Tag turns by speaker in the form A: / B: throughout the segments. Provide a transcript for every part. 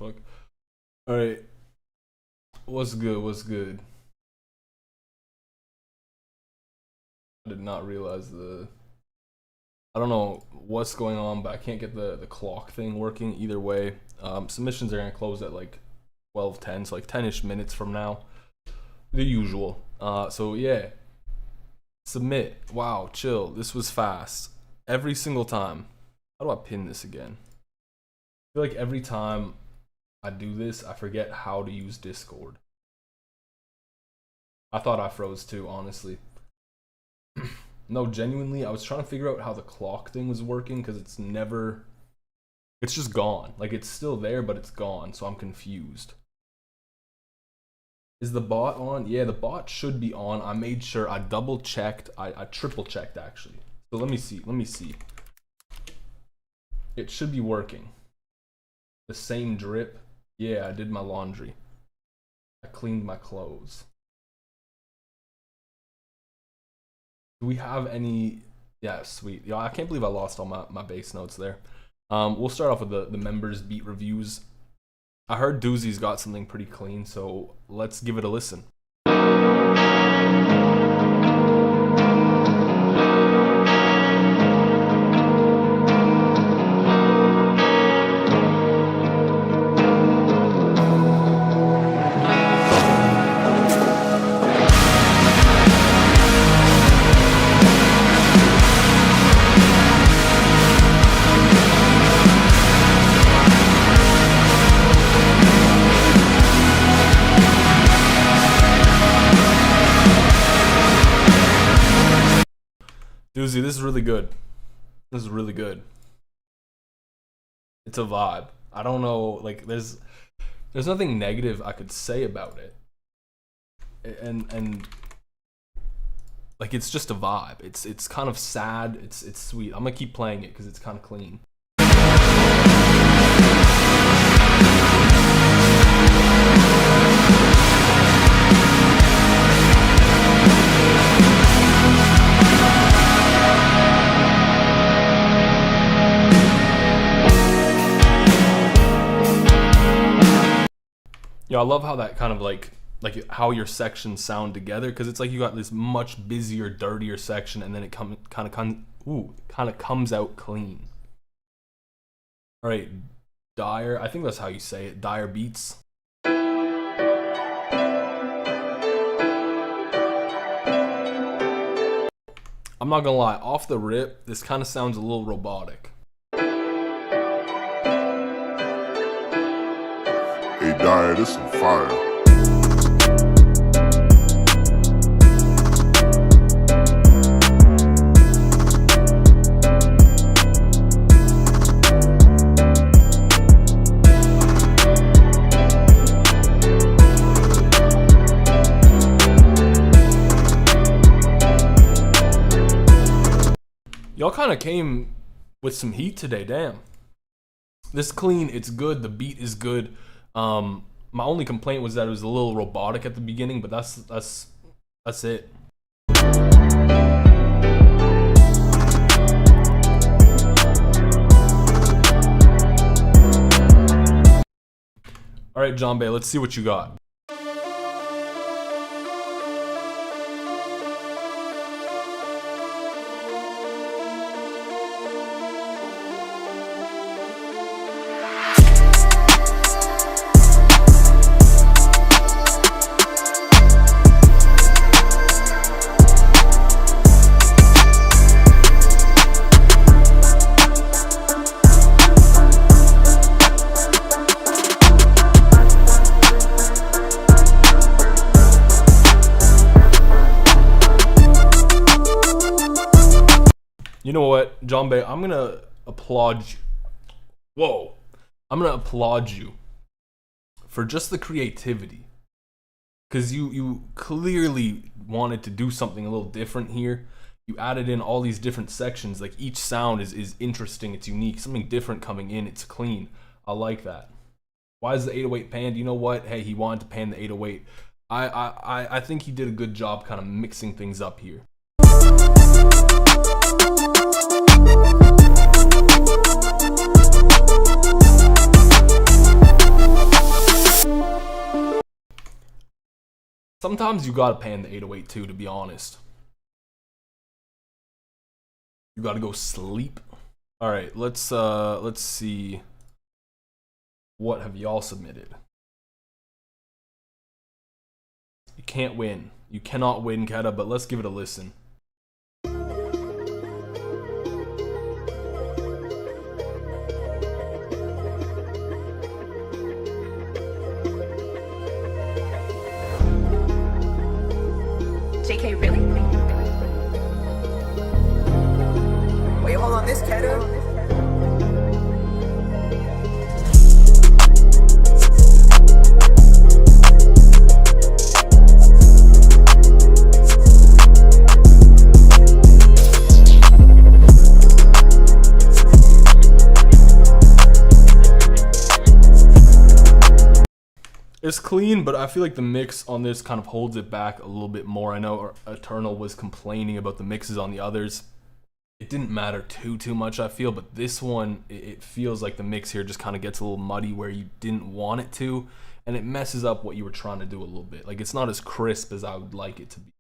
A: fuck? Alright. What's good? What's good? I did not realize I don't know what's going on, but I can't get the clock thing working either way. Submissions are gonna close at like 12:10, so like 10-ish minutes from now. The usual. So yeah. Submit. Wow, chill. This was fast. Every single time. How do I pin this again? I feel like every time I do this, I forget how to use Discord. I thought I froze too, honestly. No, genuinely, I was trying to figure out how the clock thing was working because it's just gone. Like, it's still there, but it's gone, so I'm confused. Is the bot on? Yeah, the bot should be on. I made sure. I double checked. I triple checked, actually. So let me see. It should be working. The same drip. Yeah, I did my laundry. I cleaned my clothes. Do we have any? Yeah, sweet. Yeah, I can't believe I lost all my base notes there. We'll start off with the members beat reviews. I heard Doozy's got something pretty clean, so let's give it a listen. Doozy, this is really good. This is really good. It's a vibe. I don't know, like there's nothing negative I could say about it. And like it's just a vibe. It's kind of sad. It's sweet. I'm gonna keep playing it because it's kind of clean. Yeah, I love how that kind of like how your sections sound together, because it's like you got this much busier, dirtier section, and then it kind of comes out clean. All right, Dire. I think that's how you say it. Dire Beats. I'm not gonna lie. Off the rip, this kind of sounds a little robotic.
B: Hey, Dire, this some fire.
A: Y'all kind of came with some heat today, damn. This clean, it's good, the beat is good. My only complaint was that it was a little robotic at the beginning, but that's it. All right, John Bay, let's see what you got. You know what, John Bay, I'm gonna applaud you. Whoa. I'm gonna applaud you for just the creativity. Because you clearly wanted to do something a little different here. You added in all these different sections. Like each sound is interesting, it's unique, something different coming in, it's clean. I like that. Why is the 808 panned? You know what? Hey, he wanted to pan the 808. I think he did a good job kind of mixing things up here. Sometimes you gotta pan the 808 too, to be honest. You gotta go sleep. All right, let's see. What have y'all submitted? You can't win. You cannot win, Keta, but let's give it a listen.
C: JK, really? Wait, hold on, this Keto?
A: It's clean, but I feel like the mix on this kind of holds it back a little bit more. I know Eternal was complaining about the mixes on the others. It didn't matter too much, I feel, but this one, it feels like the mix here just kind of gets a little muddy where you didn't want it to, and it messes up what you were trying to do a little bit. Like, it's not as crisp as I would like it to be.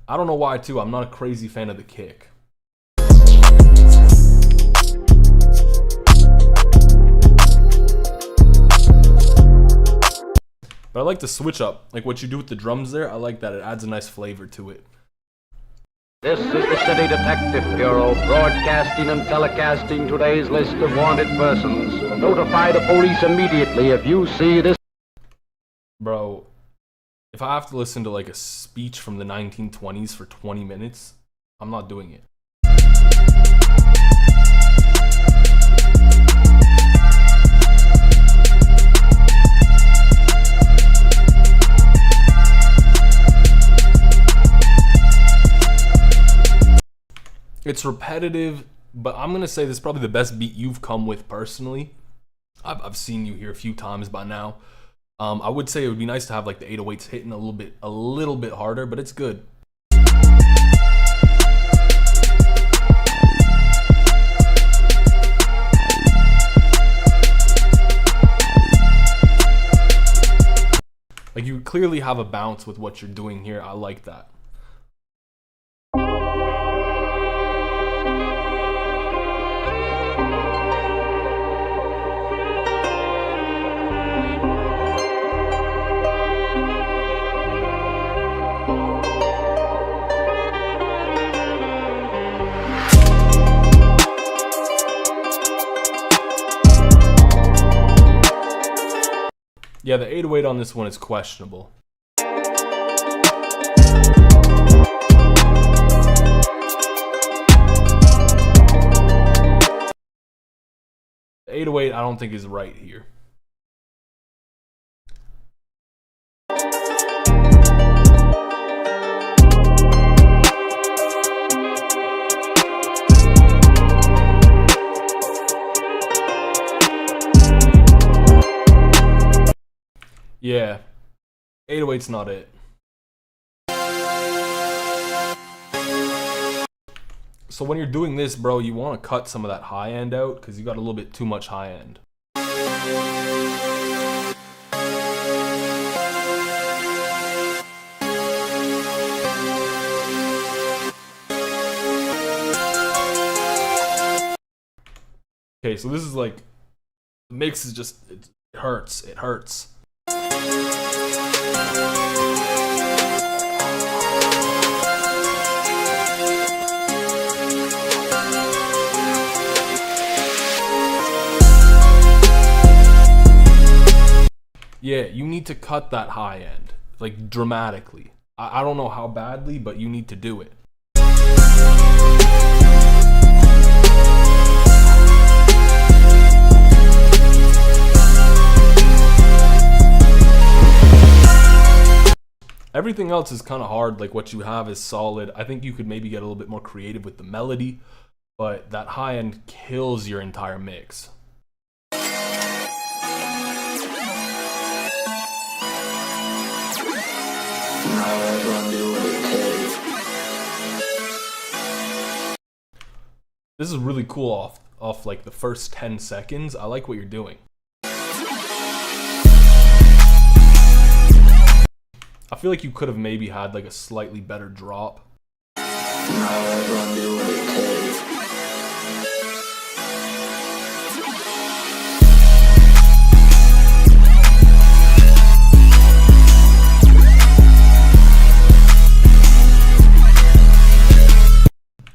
A: I don't know why, too. I'm not a crazy fan of the kick. But I like the switch up, like what you do with the drums there. I like that. It adds a nice flavor to it.
D: This is the City Detective Bureau, broadcasting and telecasting today's list of wanted persons. Notify the police immediately if you see this.
A: Bro, if I have to listen to like a speech from the 1920s for 20 minutes, I'm not doing it. It's repetitive, but I'm gonna say this is probably the best beat you've come with personally. I've seen you here a few times by now. I would say it would be nice to have like the 808s hitting a little bit harder, but it's good. Like, you clearly have a bounce with what you're doing here. I like that. Yeah, the 808 on this one is questionable. The 808 I don't think is right here. Yeah, 808's not it. So when you're doing this, bro, you want to cut some of that high end out because you got a little bit too much high end. Okay, so this is like, the mix is just, it hurts, it hurts. Yeah, you need to cut that high end, like dramatically. I don't know how badly, but you need to do it. Everything else is kind of hard, like what you have is solid. I think you could maybe get a little bit more creative with the melody, but that high end kills your entire mix. This is really cool off like the first 10 seconds. I like what you're doing. feel like you could have maybe had like a slightly better drop. I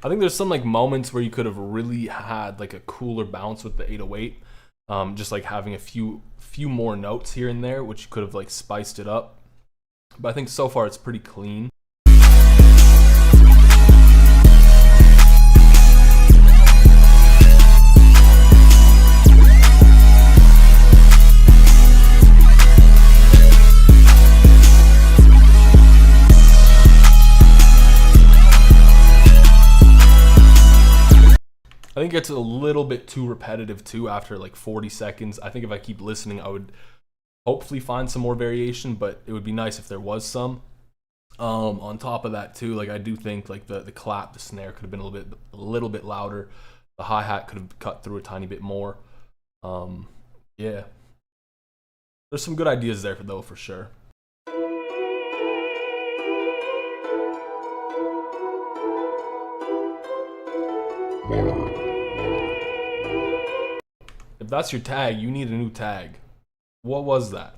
A: think there's some like moments where you could have really had like a cooler bounce with the 808, just like having a few more notes here and there, which could have like spiced it up. But I think so far it's pretty clean. I think it's a little bit too repetitive too after like 40 seconds. I think if I keep listening, I would hopefully find some more variation, but it would be nice if there was some. On top of that too, like I do think like the clap, the snare could have been a little bit louder. The hi-hat could have cut through a tiny bit more. Yeah. There's some good ideas there though, for sure. If that's your tag, you need a new tag. What was that?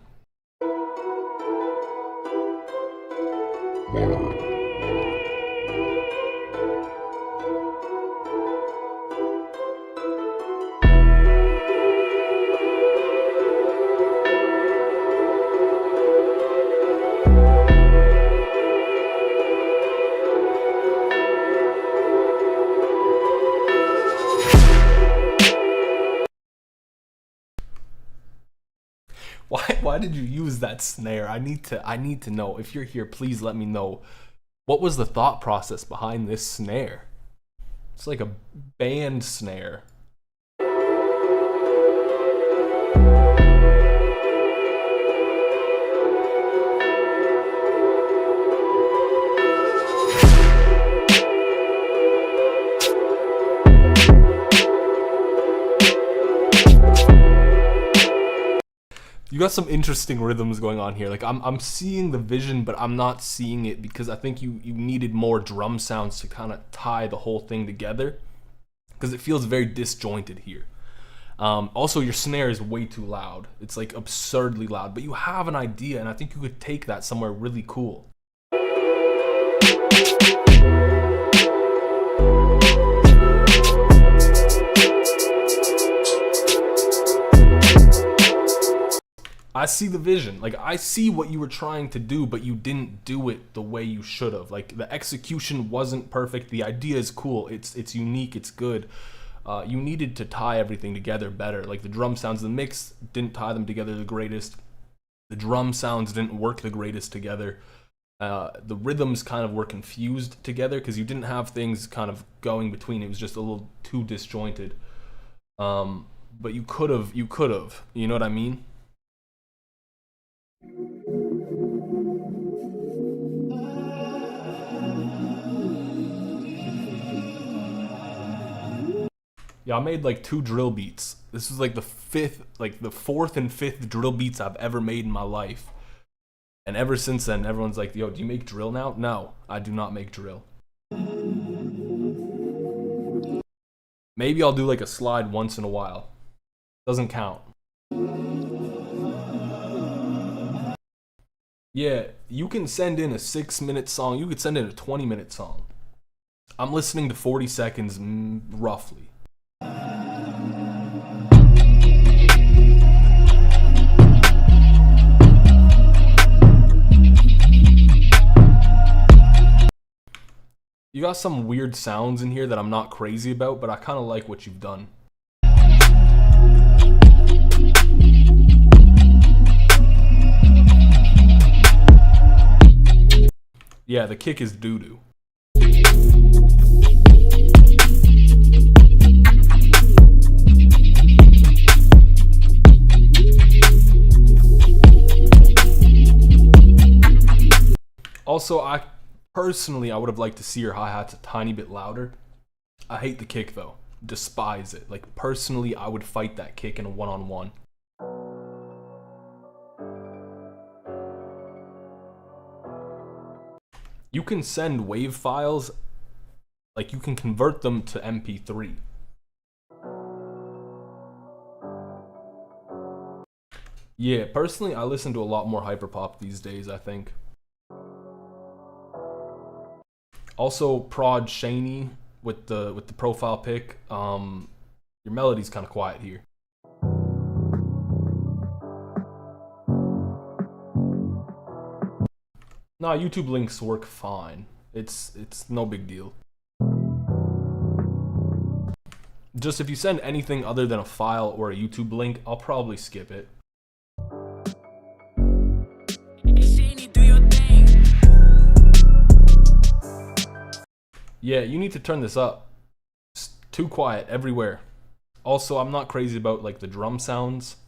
A: Why did you use that snare? I need to know. If you're here, please let me know. What was the thought process behind this snare? It's like a band snare. You got some interesting rhythms going on here. Like I'm seeing the vision, but I'm not seeing it because I think you needed more drum sounds to kind of tie the whole thing together, because it feels very disjointed here. Also, your snare is way too loud. It's like absurdly loud, but you have an idea, and I think you could take that somewhere really cool. I see the vision. Like I see what you were trying to do, but you didn't do it the way you should have. Like the execution wasn't perfect. The idea is cool. It's unique. It's good. You needed to tie everything together better. Like the drum sounds, the mix didn't tie them together the greatest. The drum sounds didn't work the greatest together. The rhythms kind of were confused together because you didn't have things kind of going between. It was just a little too disjointed. But you could have. You know what I mean? Yeah, I made like 2 drill beats. This is like the fourth and fifth drill beats I've ever made in my life. And ever since then, everyone's like, yo, do you make drill now? No, I do not make drill. Maybe I'll do like a slide once in a while. Doesn't count. Yeah, you can send in a 6-minute song. You could send in a 20-minute song. I'm listening to 40 seconds roughly. You got some weird sounds in here that I'm not crazy about, but I kind of like what you've done. Yeah, the kick is doo-doo. Also, I would have liked to see your hi-hats a tiny bit louder. I hate the kick though. Despise it. Like personally, I would fight that kick in a one-on-one. You can send WAV files, like you can convert them to MP3. Yeah, personally, I listen to a lot more hyperpop these days, I think. Also, prod Shaney with the profile pic. Your melody's kind of quiet here. Nah, YouTube links work fine. It's no big deal. Just if you send anything other than a file or a YouTube link, I'll probably skip it. Yeah, you need to turn this up. It's too quiet everywhere. Also, I'm not crazy about like the drum sounds.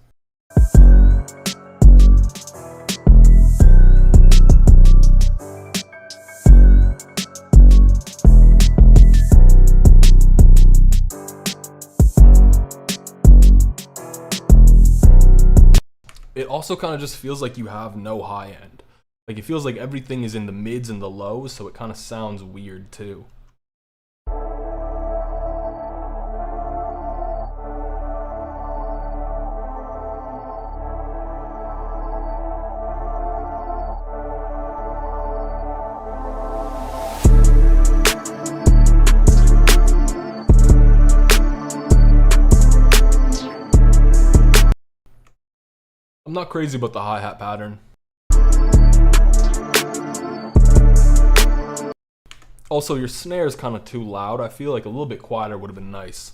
A: It also kind of just feels like you have no high end. Like it feels like everything is in the mids and the lows, so it kind of sounds weird too. I'm not crazy about the hi-hat pattern. Also, your snare is kind of too loud. I feel like a little bit quieter would have been nice.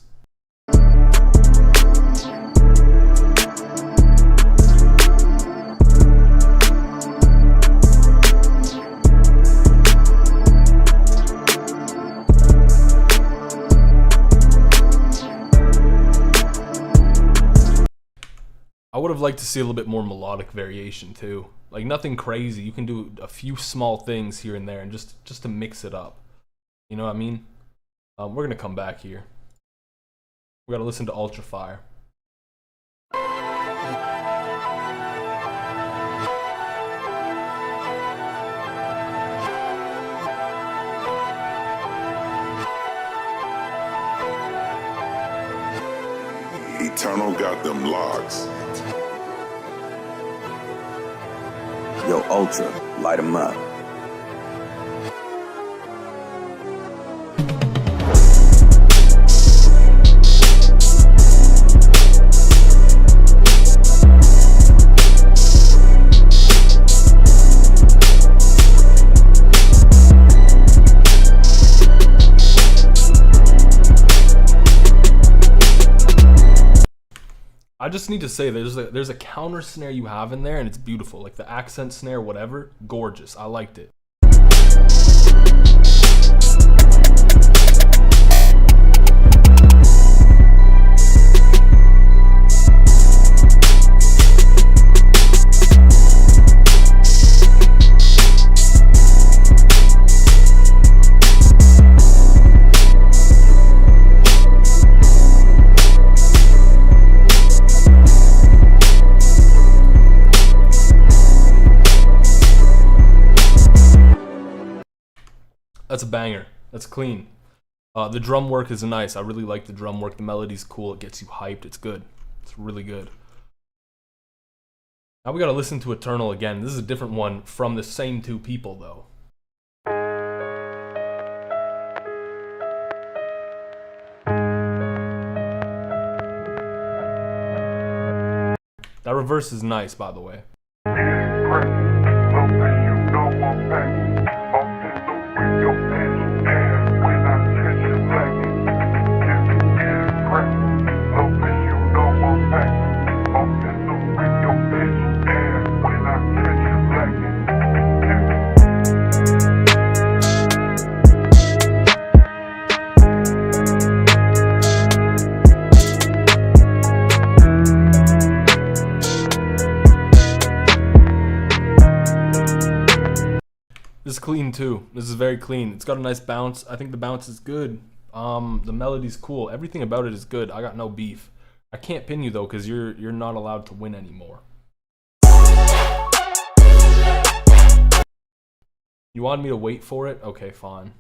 A: I would have liked to see a little bit more melodic variation too. Like nothing crazy. You can do a few small things here and there, and just to mix it up. You know what I mean? We're gonna come back here. We gotta listen to Ultra Fire.
B: Eternal got them locks.
E: Yo, Ultra, light 'em up.
A: I just need to say there's a counter snare you have in there, and it's beautiful. Like the accent snare, whatever, gorgeous. I liked it. That's a banger. That's clean. The drum work is nice. I really like the drum work. The melody's cool. It gets you hyped. It's good. It's really good. Now we gotta listen to Eternal again. This is a different one from the same two people though. That reverse is nice, by the way. This is clean too. This is very clean. It's got a nice bounce. I think the bounce is good. The melody's cool. Everything about it is good. I got no beef. I can't pin you though, because you're not allowed to win anymore. You wanted me to wait for it? Okay, fine.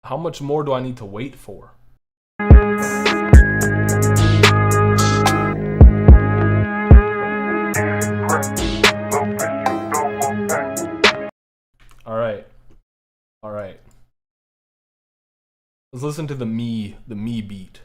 A: How much more do I need to wait for? All right. Let's listen to the me beat.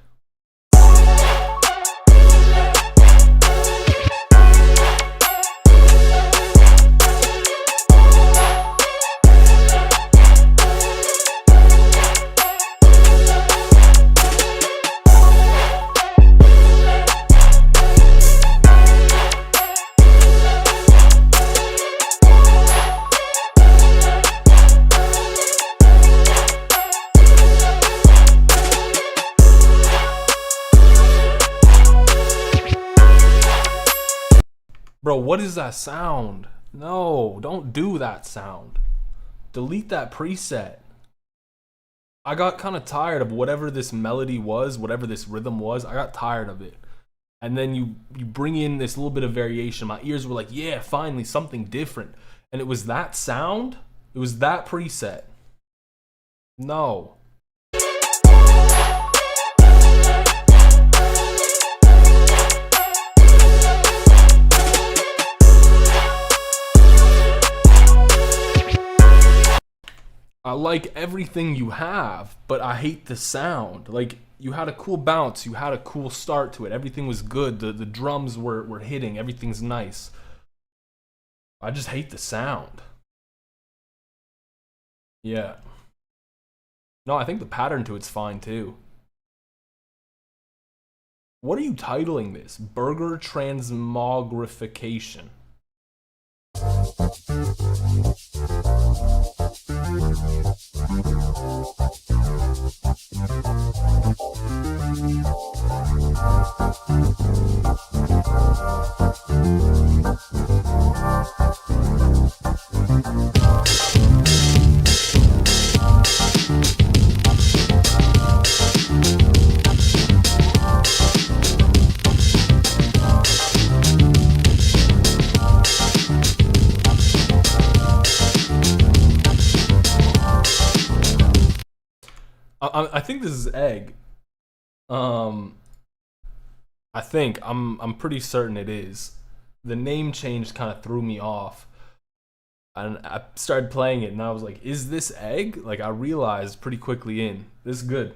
A: Bro, what is that sound? No, don't do that sound. Delete that preset. I got kind of tired of whatever this melody was, whatever this rhythm was. I got tired of it. And then you bring in this little bit of variation. My ears were like, yeah, finally something different. And it was that sound. It was that preset. No. I like everything you have, but I hate the sound. Like, you had a cool bounce, you had a cool start to it, everything was good, the drums were hitting, everything's nice. I just hate the sound. Yeah. No, I think the pattern to it's fine too. What are you titling this? Burger Transmogrification. I think this is egg. I'm pretty certain it is. The name change kind of threw me off. And I started playing it and I was like, is this egg? Like, I realized pretty quickly this is good.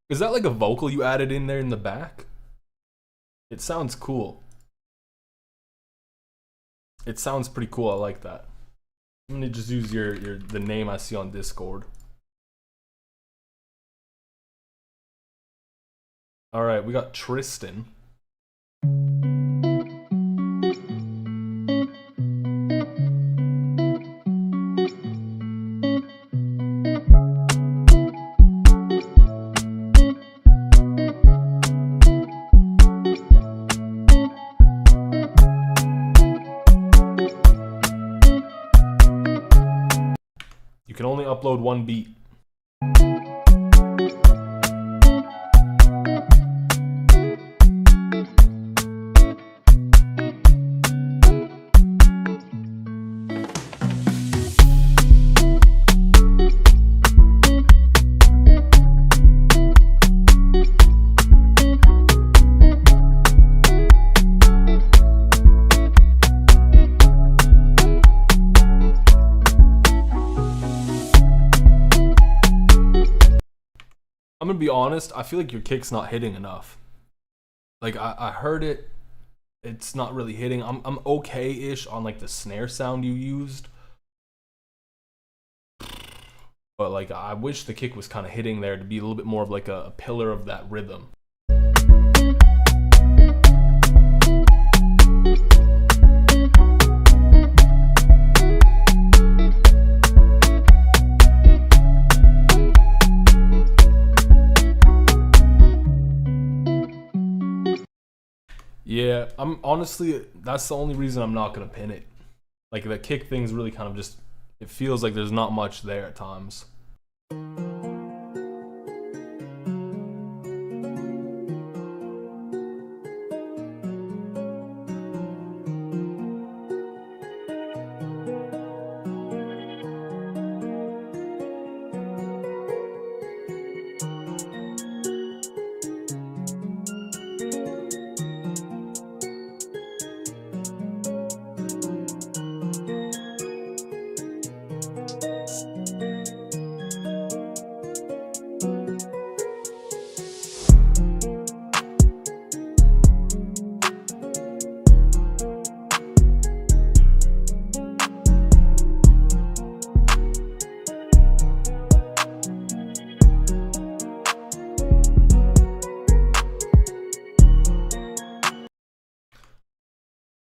A: Is that like a vocal you added in there in the back? It sounds cool. It sounds pretty cool. I like that. I'm gonna just use the name I see on Discord. All right, we got Tristan. You can only upload one beat. I'm gonna be honest, I feel like your kick's not hitting enough. Like, I heard it, it's not really hitting. I'm okay-ish on like the snare sound you used. But like, I wish the kick was kind of hitting there to be a little bit more of like a pillar of that rhythm. Yeah, I'm honestly, that's the only reason I'm not gonna pin it. Like the kick thing's really kind of just, it feels like there's not much there at times.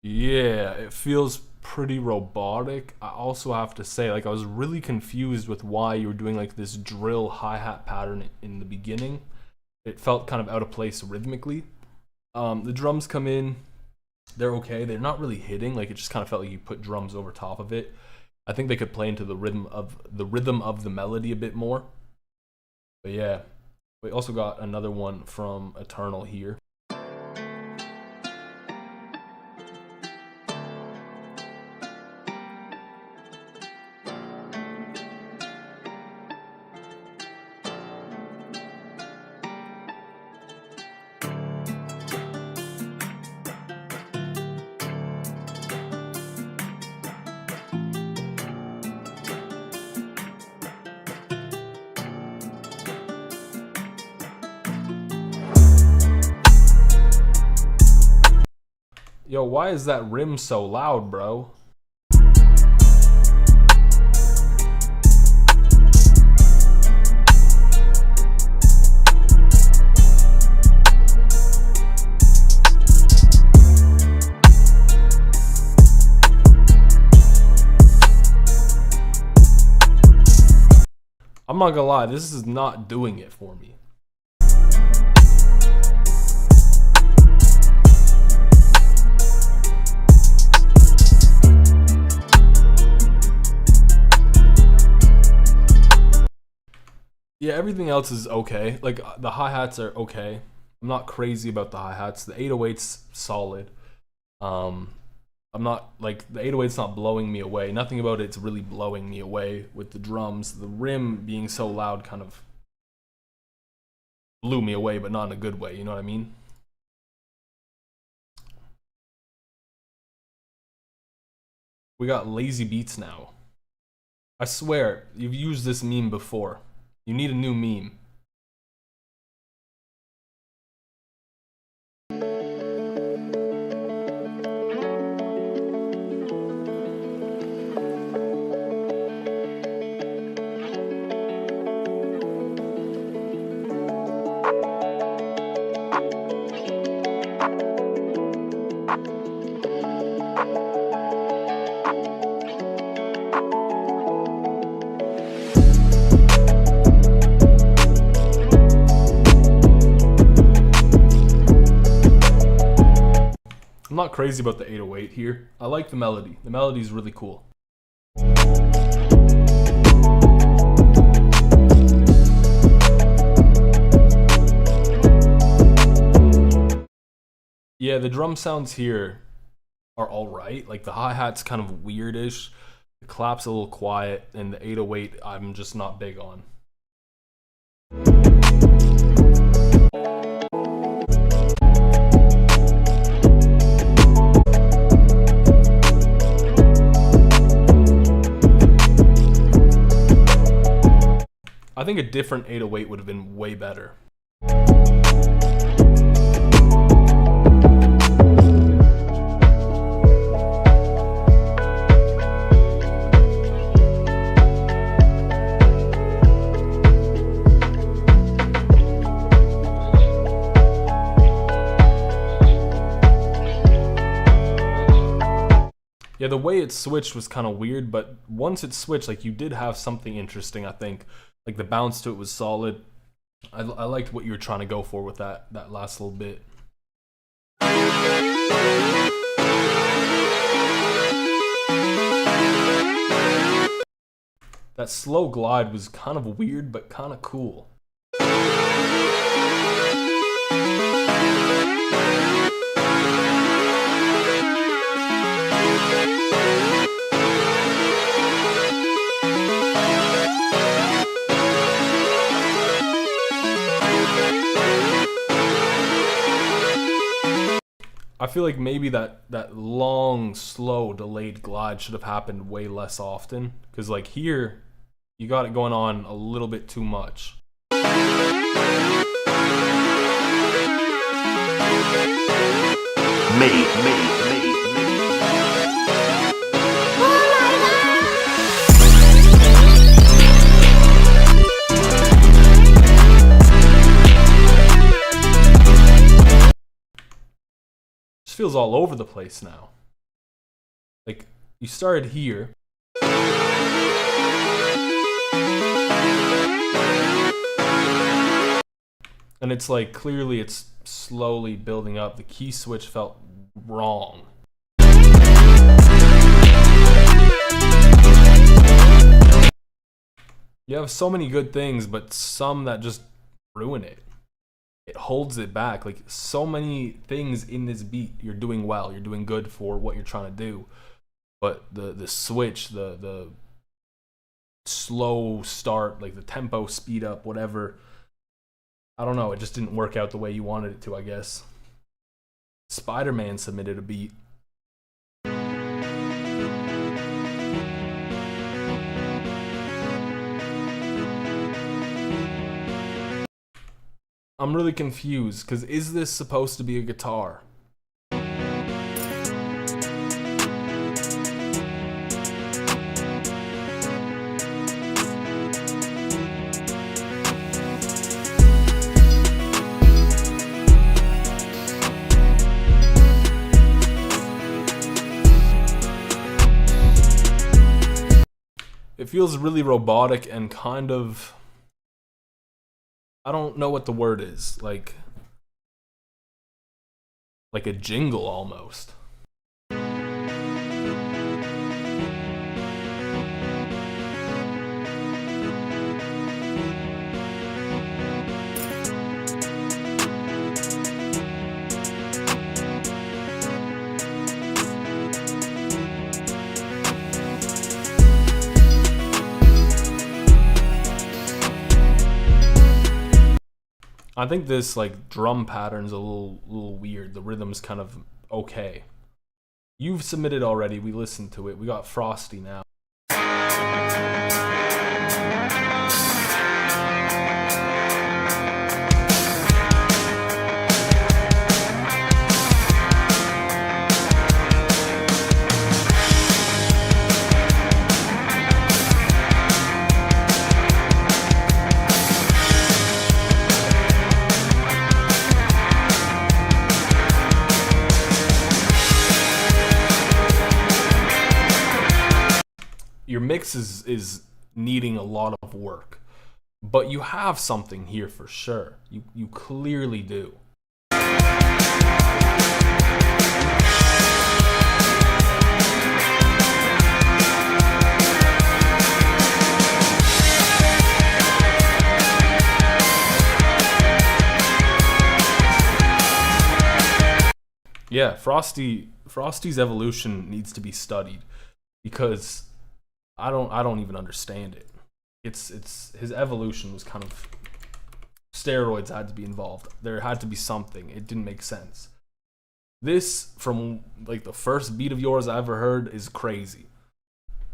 A: Yeah, it feels pretty robotic. I also have to say, like, I was really confused with why you were doing like this drill hi-hat pattern in the beginning. It felt kind of out of place rhythmically. The drums come in, they're okay. They're not really hitting, like it just kind of felt like you put drums over top of it. I think they could play into the rhythm of the melody a bit more. But yeah, we also got another one from Eternal here. Yo, why is that rim so loud, bro? I'm not gonna lie, this is not doing it for me. Yeah, everything else is okay. Like the hi-hats are okay. I'm not crazy about the hi-hats. The 808's solid. I'm not like the 808's not blowing me away. Nothing about it's really blowing me away with the drums. The rim being so loud kind of blew me away, but not in a good way, you know what I mean? We got lazy beats now. I swear, you've used this meme before. You need a new meme. I'm not crazy about the 808 here. I like the melody. The melody is really cool. Yeah, the drum sounds here are alright. Like the hi-hat's kind of weirdish. The clap's a little quiet, and the 808 I'm just not big on. I think a different 808 would have been way better. Yeah, the way it switched was kind of weird, but once it switched, like you did have something interesting, I think. Like the bounce to it was solid. I liked what you were trying to go for with that last little bit. That slow glide was kind of weird, but kind of cool. I feel like maybe that long, slow, delayed glide should have happened way less often. Because like here, you got it going on a little bit too much. Just feels all over the place now. Like, you started here. And it's like, clearly it's slowly building up. The key switch felt wrong. You have so many good things, but some that just ruin it. It holds it back. Like, so many things in this beat, you're doing well. You're doing good for what you're trying to do. But the switch, the slow start, like the tempo, speed up, whatever, I don't know, it just didn't work out the way you wanted it to, I guess. Spider-Man submitted a beat. I'm really confused, because is this supposed to be a guitar? It feels really robotic and kind of, I don't know what the word is, like a jingle almost. I think this like drum pattern's a little weird. The rhythm's kind of okay. You've submitted already. We listened to it. We got Frosty now. Your mix is needing a lot of work, but you have something here for sure. You clearly do. Yeah, Frosty's evolution needs to be studied, because I don't even understand it. It's his evolution was kind of, steroids had to be involved. There had to be something. It didn't make sense. This, from like the first beat of yours I ever heard, is crazy.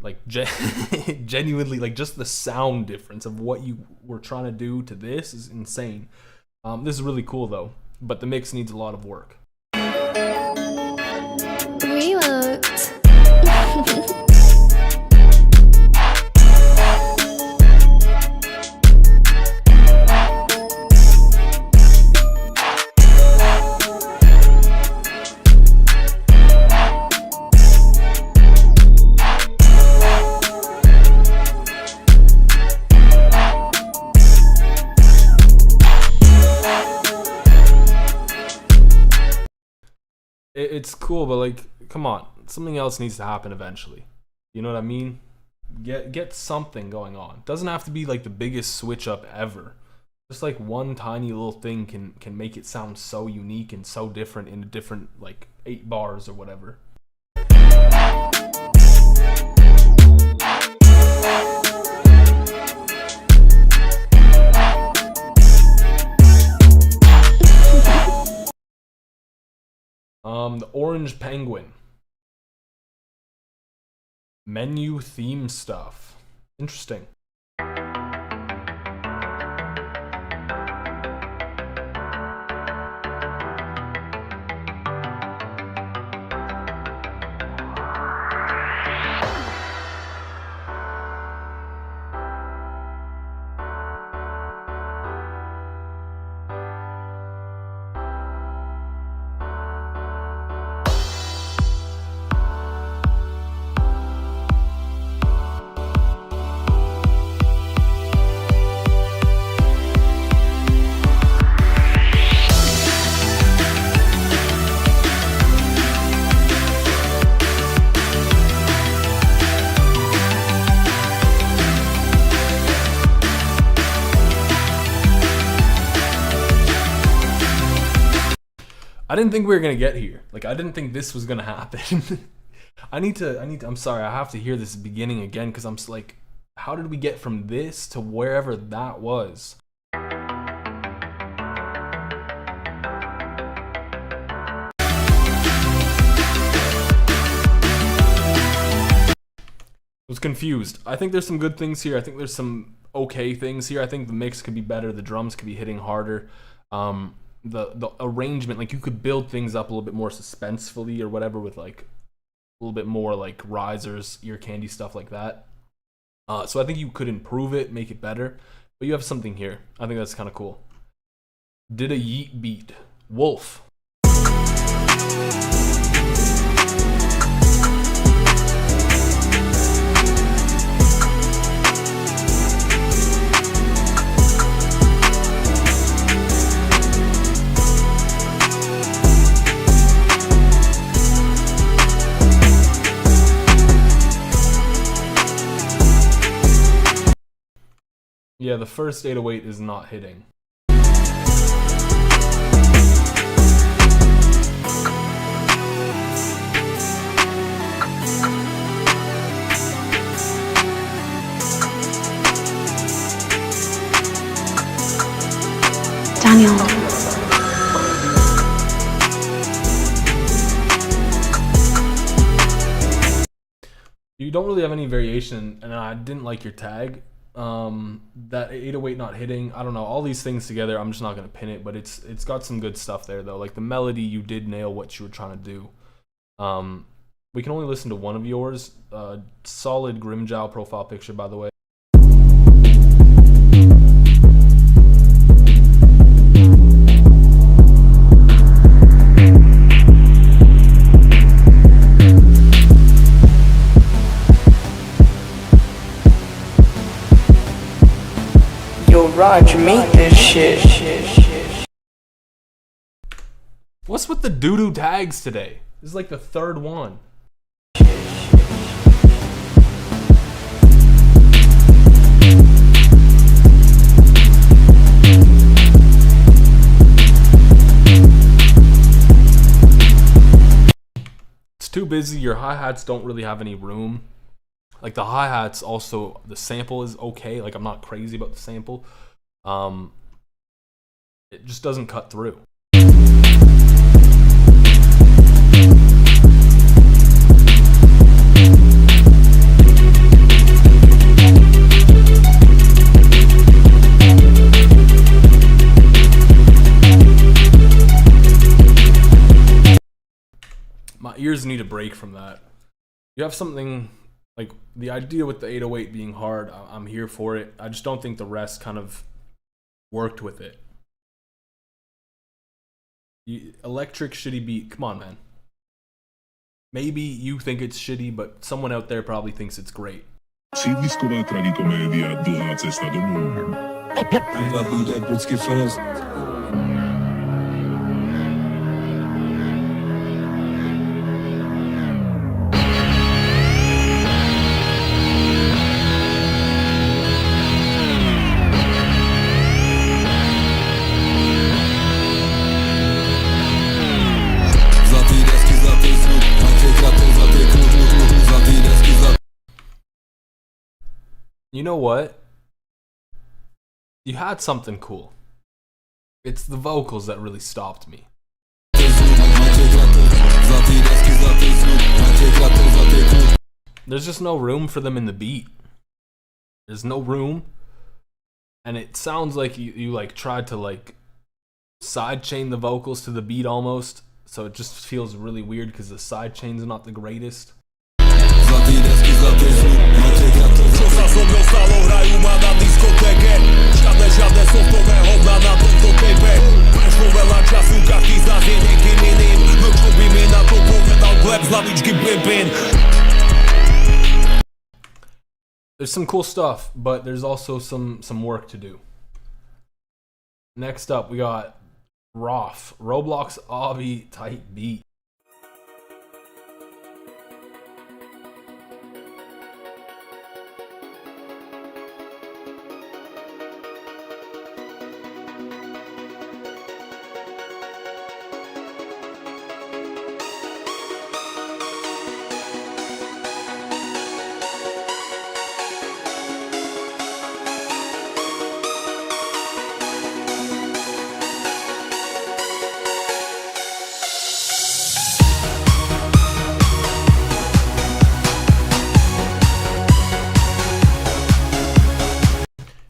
A: Like genuinely, like just the sound difference of what you were trying to do to this is insane. This is really cool though, but the mix needs a lot of work.
F: Relooked.
A: it's cool, but like, come on, something else needs to happen eventually. You know what I mean? Get something going on. Doesn't have to be like the biggest switch up ever. Just like one tiny little thing can make it sound so unique and so different in a different like 8 bars or whatever. The Orange Penguin. Menu theme stuff. Interesting. I didn't think we were gonna get here. Like, I didn't think this was gonna happen. I need to, I'm sorry, I have to hear this beginning again because I'm just like, how did we get from this to wherever that was? I was confused. I think there's some good things here. I think there's some okay things here. I think the mix could be better. The drums could be hitting harder. The arrangement, like you could build things up a little bit more suspensefully or whatever with like a little bit more like risers, ear candy stuff like that. So I think you could improve it, make it better. But you have something here. I think that's kind of cool. Did a yeet beat. Wolf. Yeah, the first 808 is not hitting.
F: Daniel.
A: You don't really have any variation, and I didn't like your tag. That 808 not hitting, I don't know, all these things together, I'm just not gonna pin it, but it's got some good stuff there though. Like the melody, you did nail what you were trying to do. We can only listen to one of yours. Solid Grimjow profile picture, by the way.
G: Raj, make this shit.
A: What's with the doo-doo tags today? This is like the third one. It's too busy. Your hi-hats don't really have any room. Like the hi-hats also, the sample is okay. Like I'm not crazy about the sample. It just doesn't cut through. My ears need a break from that. You have something like the idea with the 808 being hard, I'm here for it. I just don't think the rest kind of worked with it. Electric shitty beat. Come on, man. Maybe you think it's shitty, but someone out there probably thinks it's great.
B: Sídliskové tragikomédia Dlhá cesta domů.
A: you know what? You had something cool. It's the vocals that really stopped me. There's just no room for them in the beat. There's no room. And it sounds like you like tried to like sidechain the vocals to the beat almost. So it just feels really weird because the sidechain's not the greatest. There's some cool stuff, but there's also some work to do. Next up, we got Roth, Roblox Obby type beat.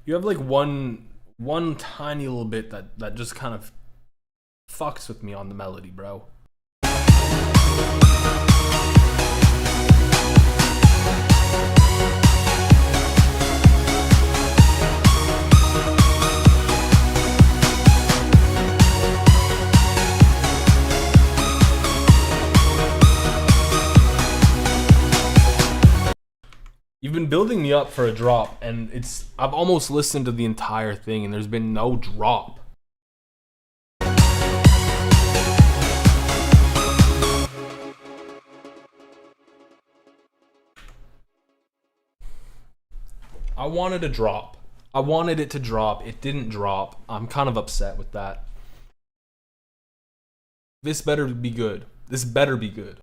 A: You have like one tiny little bit that just kind of fucks with me on the melody, bro. You've been building me up for a drop, and I've almost listened to the entire thing, and there's been no drop. I wanted a drop. I wanted it to drop. It didn't drop. I'm kind of upset with that. This better be good. This better be good.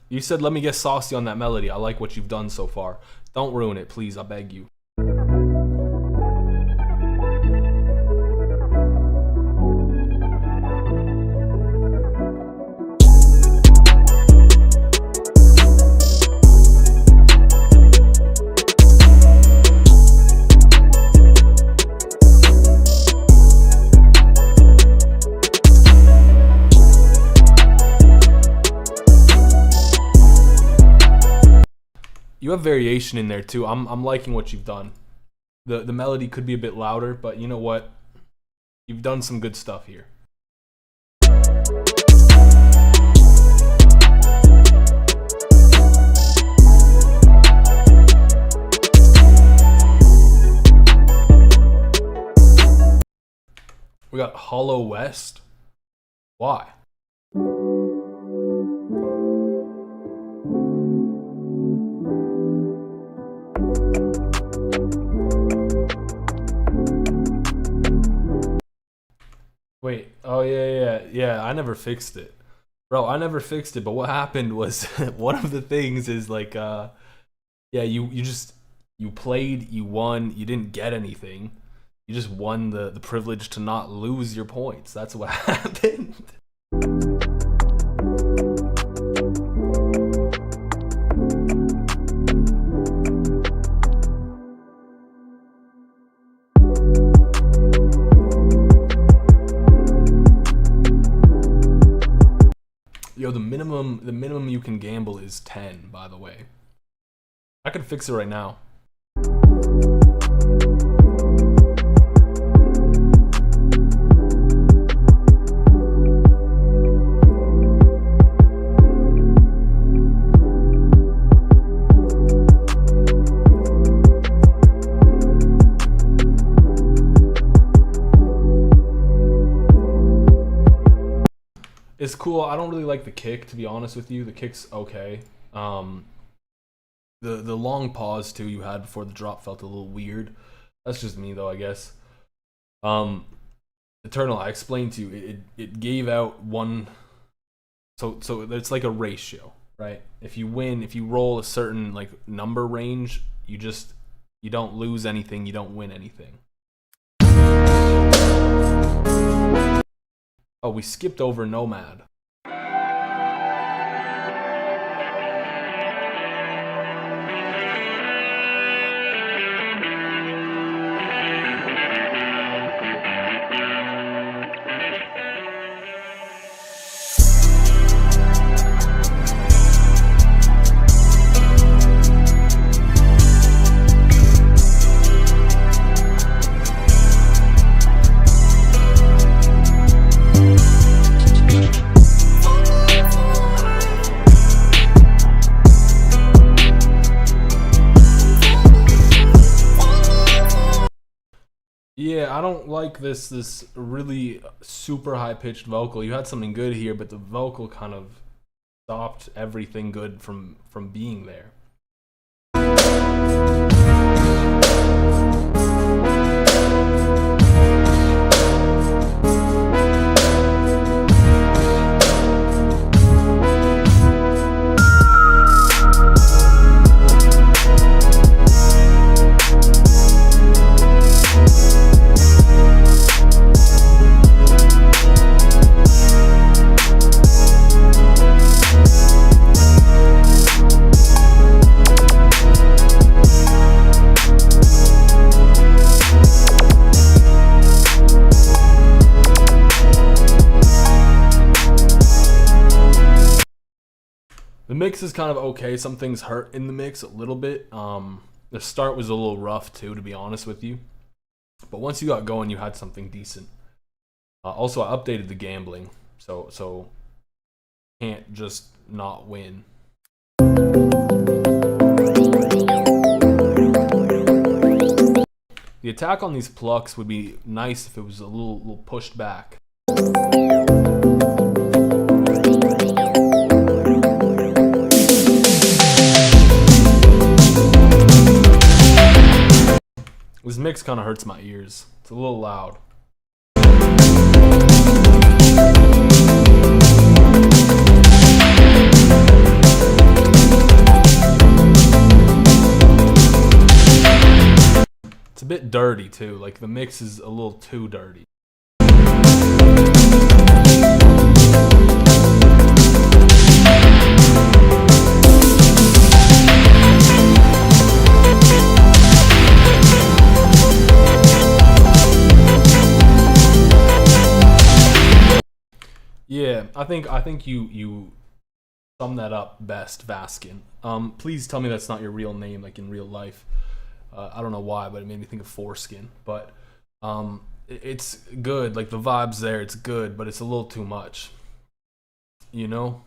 A: You said let me get saucy on that melody. I like what you've done so far. Don't ruin it, please. I beg you. You have variation in there too. I'm liking what you've done. The melody could be a bit louder, but you know what? You've done some good stuff here. We got Hollow West. Why? Wait, oh yeah, I never fixed it. Bro, I never fixed it, but what happened was one of the things is like yeah, you played, you won, you didn't get anything. You just won the privilege to not lose your points. That's what happened. Yo, the minimum you can gamble is 10, by the way. I could fix it right now. It's cool. I don't really like the kick, to be honest with you. The kick's okay. The long pause too you had before the drop felt a little weird. That's just me though, I guess. Eternal, I explained to you, it gave out one So it's like a ratio, right? If you roll a certain like number range, you don't lose anything, you don't win anything. Oh, we skipped over Nomad. Yeah, I don't like this really super high-pitched vocal. You had something good here, but the vocal kind of stopped everything good from being there. The mix is kind of okay. Some things hurt in the mix a little bit. The start was a little rough too, to be honest with you. But once you got going, you had something decent. Also, I updated the gambling, so can't just not win. The attack on these plucks would be nice if it was a little pushed back. This mix kind of hurts my ears. It's a little loud. It's a bit dirty too. Like the mix is a little too dirty. Yeah, I think you sum that up best, Vaskin. Please tell me that's not your real name, like in real life. I don't know why, but it made me think of foreskin. But it's good, like the vibe's there, it's good, but it's a little too much. You know?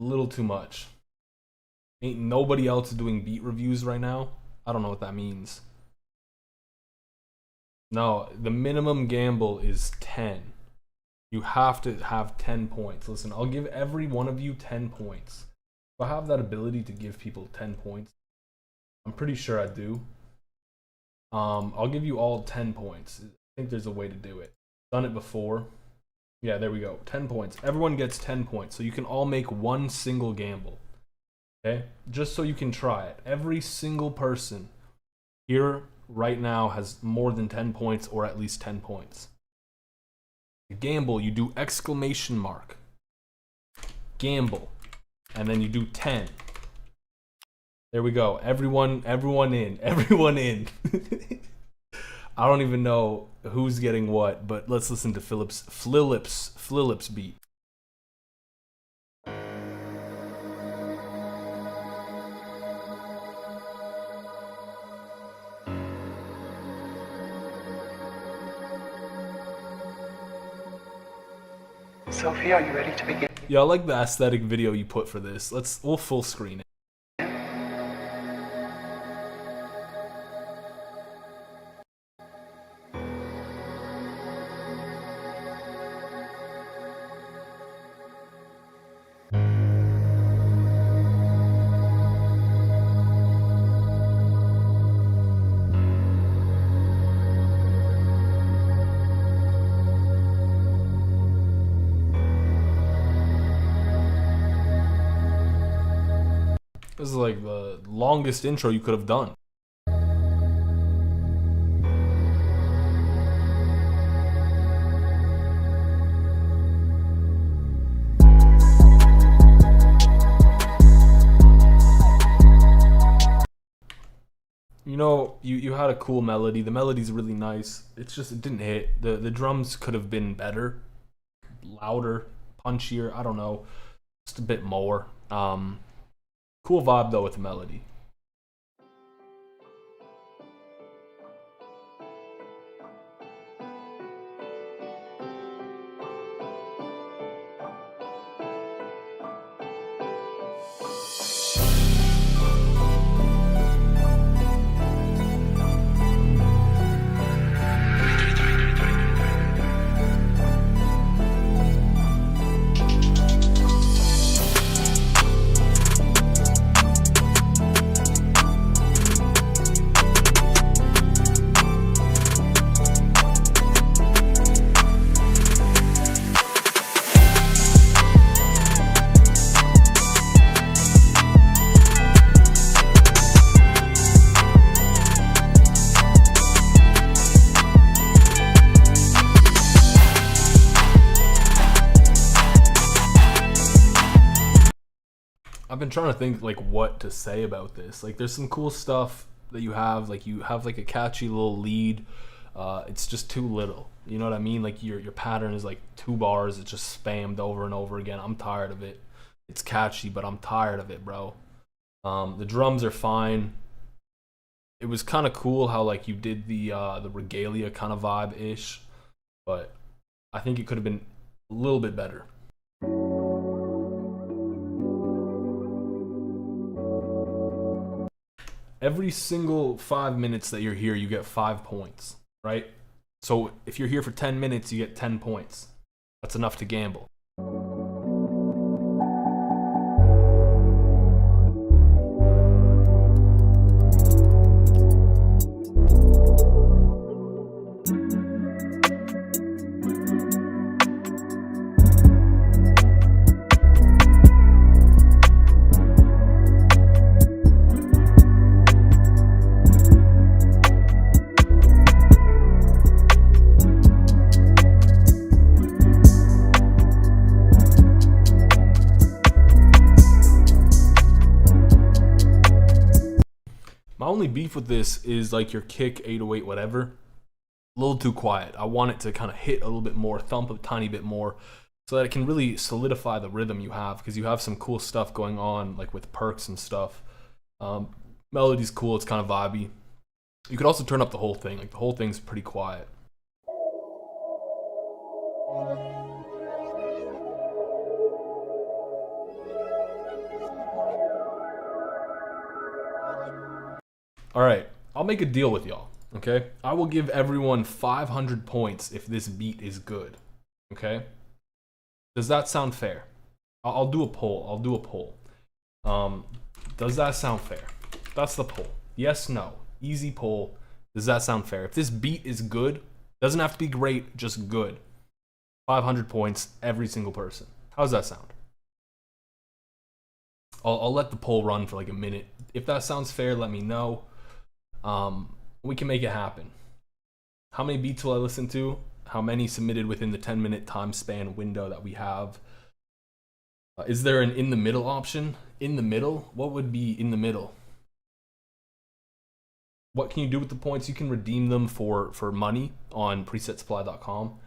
A: A little too much. Ain't nobody else doing beat reviews right now. I don't know what that means. No, the minimum gamble is 10. You have to have 10 points. Listen, I'll give every one of you 10 points. If I have that ability to give people 10 points, I'm pretty sure I do. I'll give you all 10 points. I think there's a way to do it. Done it before. Yeah, there we go. 10 points. Everyone gets 10 points. So you can all make one single gamble. Okay? Just so you can try it. Every single person here right now has more than 10 points or at least 10 points. Gamble, you do exclamation mark. Gamble. And then you do 10. There we go. Everyone in. Everyone in. I don't even know who's getting what, but let's listen to Flilip's beat.
G: Sophie, are you ready to begin?
A: Yeah, I like the aesthetic video you put for this. We'll full screen it. This is like the longest intro you could have done. You know, you had a cool melody. The melody's really nice. It's just it didn't hit. The drums could have been better, louder, punchier. I don't know, just a bit more. Cool vibe though with the melody. I've been trying to think like what to say about this. Like there's some cool stuff that you have like a catchy little lead. It's just too little. You know what I mean? Like your pattern is like 2 bars. It's just spammed over and over again. I'm tired of it. It's catchy, but I'm tired of it, bro. The drums are fine. It was kind of cool how like you did the regalia kind of vibe ish, but I think it could have been a little bit better. Every single 5 minutes that you're here, you get 5 points, right? So if you're here for 10 minutes, you get 10 points. That's enough to gamble. My only beef with this is like your kick 808 whatever, a little too quiet. I want it to kind of hit a little bit more, thump a tiny bit more, so that it can really solidify the rhythm you have, because you have some cool stuff going on like with perks and stuff. Melody's cool, it's kind of vibey. You could also turn up the whole thing, like the whole thing's pretty quiet. All right, I'll make a deal with y'all, okay? I will give everyone 500 points if this beat is good, okay? Does that sound fair? I'll do a poll. Does that sound fair? That's the poll. Yes, no. Easy poll. Does that sound fair? If this beat is good, doesn't have to be great, just good. 500 points, every single person. How does that sound? I'll let the poll run for like a minute. If that sounds fair, let me know. We can make it happen. How many beats will I listen to? How many submitted within the 10-minute time span window that we have? Is there an in the middle option? In the middle? What would be in the middle? What can you do with the points? You can redeem them for money on presetsupply.com.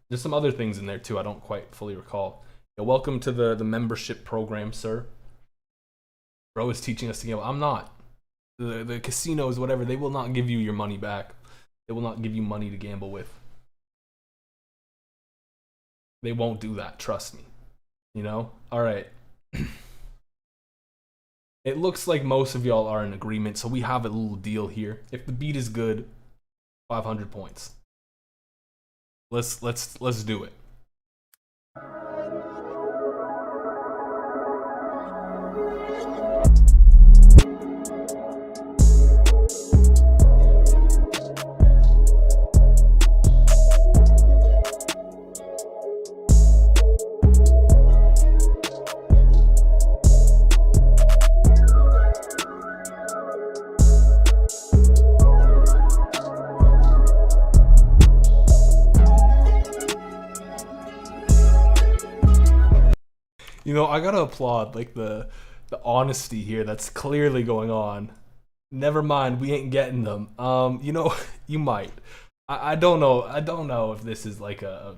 A: There's some other things in there too. I don't quite fully recall. Yeah, welcome to the membership program, sir. Bro is teaching us to gamble. I'm not. The casinos, whatever, they will not give you your money back. They will not give you money to gamble with. They won't do that, trust me. You know? Alright. It looks like most of y'all are in agreement, so we have a little deal here. If the beat is good, 500 points. Let's do it. You know, I gotta applaud like the honesty here that's clearly going on. Never mind, we ain't getting them. You know, you might. I don't know. I don't know if this is like a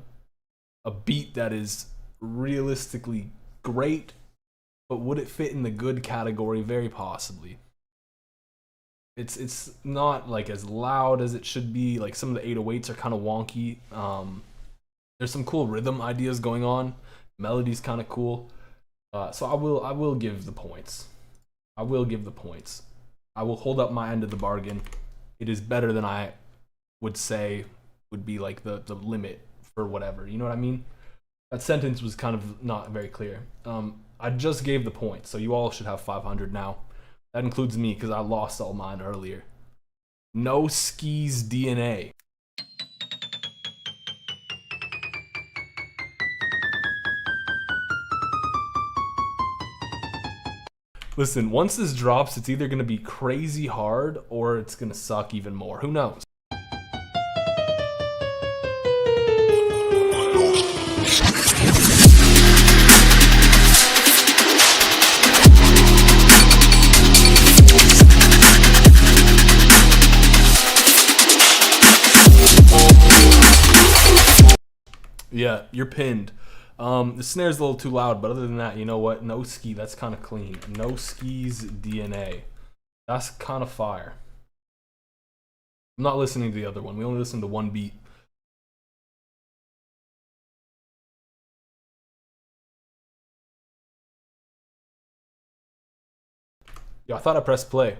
A: beat that is realistically great, but would it fit in the good category? Very possibly. It's not like as loud as it should be. Like some of the 808s are kind of wonky. There's some cool rhythm ideas going on. Melody's kind of cool. So I will give the points. I will give the points. I will hold up my end of the bargain. It is better than I would say would be like the limit for whatever. You know what I mean? That sentence was kind of not very clear. I just gave the points, so you all should have 500 now. That includes me because I lost all mine earlier. No skis DNA. Listen, once this drops, it's either going to be crazy hard or it's going to suck even more. Who knows? Yeah, you're pinned. The snare's a little too loud, but other than that, you know what? No ski, that's kind of clean. No skis DNA. That's kind of fire. I'm not listening to the other one. We only listened to one beat. Yeah, I thought I pressed play.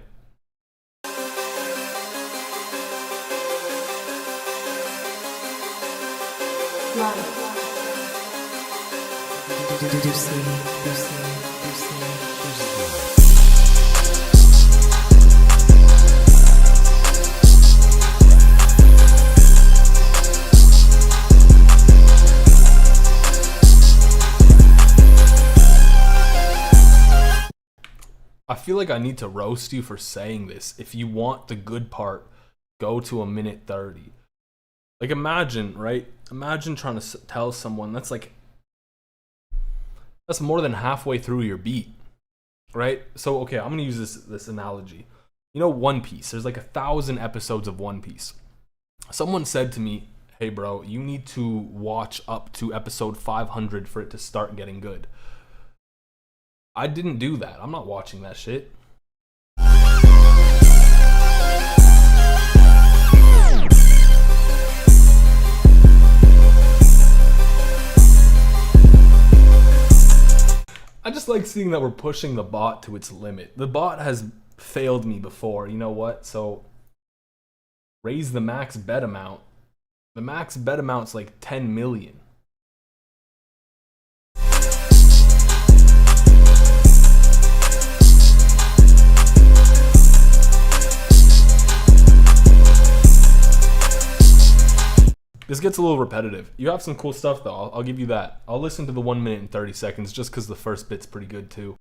A: I feel like I need to roast you for saying this. If you want the good part, go to 1:30. Like imagine, right? Imagine trying to tell someone that's more than halfway through your beat, right? So okay, I'm gonna use this analogy. You know, One Piece. There's like 1,000 episodes of One Piece. Someone said to me, "Hey, bro, you need to watch up to episode 500 for it to start getting good." I didn't do that. I'm not watching that shit. I just like seeing that we're pushing the bot to its limit. The bot has failed me before, you know what? So raise the max bet amount. The max bet amount's like 10 million. This gets a little repetitive. You have some cool stuff though. I'll give you that. I'll listen to the 1:30 just because the first bit's pretty good too.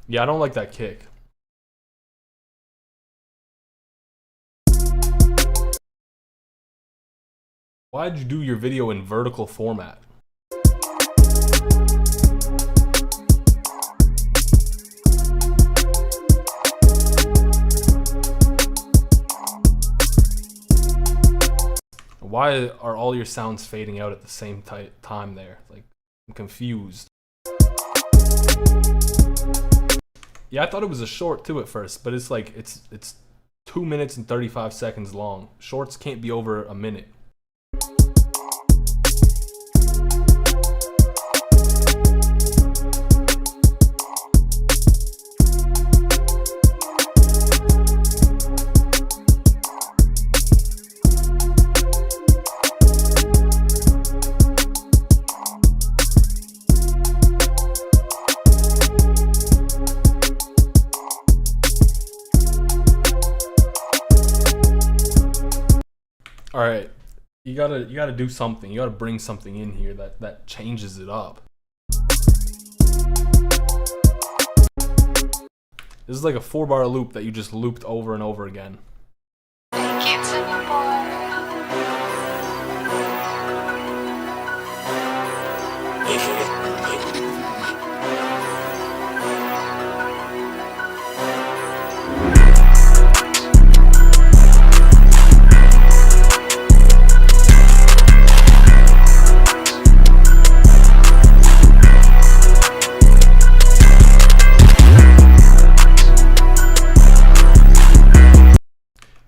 A: Yeah, I don't like that kick. Why'd you do your video in vertical format? Why are all your sounds fading out at the same time there? Like, I'm confused. Yeah, I thought it was a short too at first, but it's like, it's 2 minutes and 35 seconds long. Shorts can't be over a minute. All right, you gotta do something. You gotta bring something in here that changes it up. This is like a 4-bar loop that you just looped over and over again.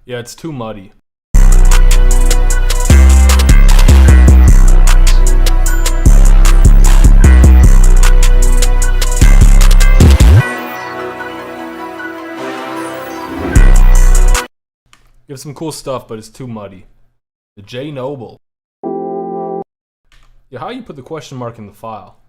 A: Yeah, it's too muddy. You have some cool stuff, but it's too muddy. The J Noble. Yeah, how you put the question mark in the file?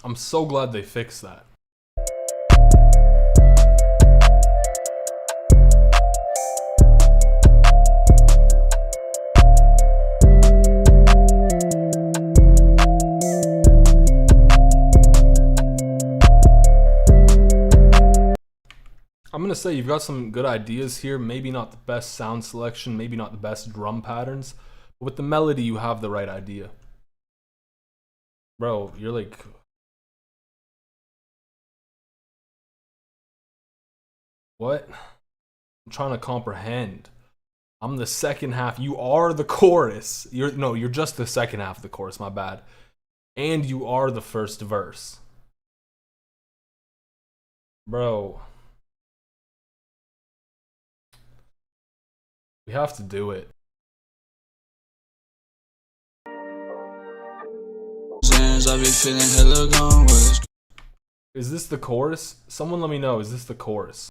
A: I'm so glad they fixed that. I'm gonna say you've got some good ideas here, maybe not the best sound selection, maybe not the best drum patterns, but with the melody you have the right idea. Bro, you're like... What? I'm trying to comprehend. I'm the second half. You are the chorus. You're just the second half of the chorus, my bad. And you are the first verse. Bro. We have to do it.
H: I be feeling hella gone with.
A: Is this the chorus? Someone let me know. Is this the chorus?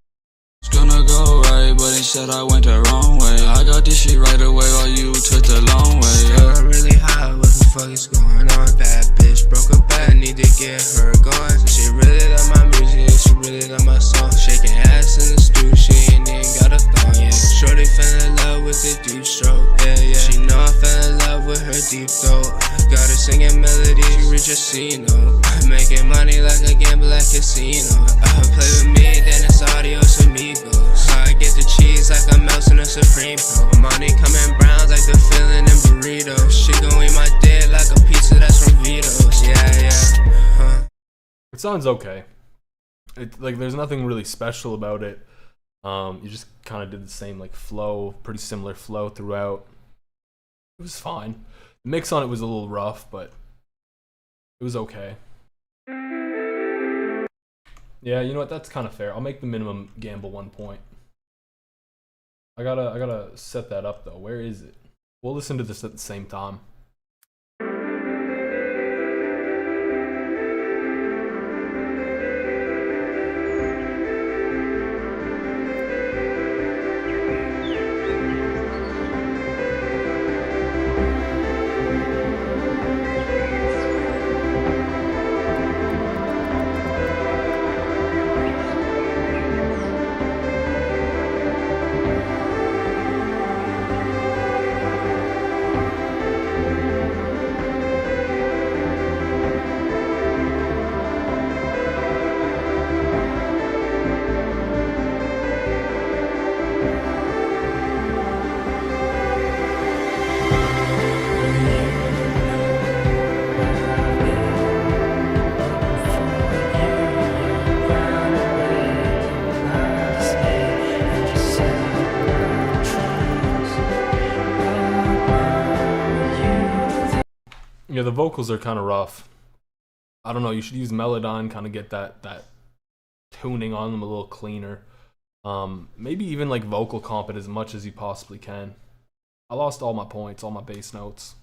H: It's gonna go right, but instead I went the wrong way. I got this shit right away while you took the long way.
I: Yeah, really hot, what the fuck is going on? Bad bitch, broke a back, need to get her going. She really love my music, she really love my song. Shaking ass in the stew, she ain't even got a thong yet. Shorty fell in love with the deep stroke, yeah, yeah. She know I fell in love with her deep throat. Got her singing melodies, she reach a casino. Making money like a gamble at casino. Play with me, then it's adios amigos. I get the cheese like I'm melting a Supreme Pro. Money coming browns like the filling in burritos. She gon' eat my dick like a pizza that's from Vito's. Yeah.
A: It sounds okay. Like there's nothing really special about it. You just kind of did the same like flow, pretty similar flow throughout. It was fine. The mix on it was a little rough, but it was okay. Yeah, you know what? That's kind of fair. I'll make the minimum gamble 1 point. I gotta set that up though. Where is it? We'll listen to this at the same time. Yeah, the vocals are kind of rough. I don't know, you should use Melodyne, kind of get that tuning on them a little cleaner. Maybe even like vocal comp it as much as you possibly can. I lost all my points, all my bass notes.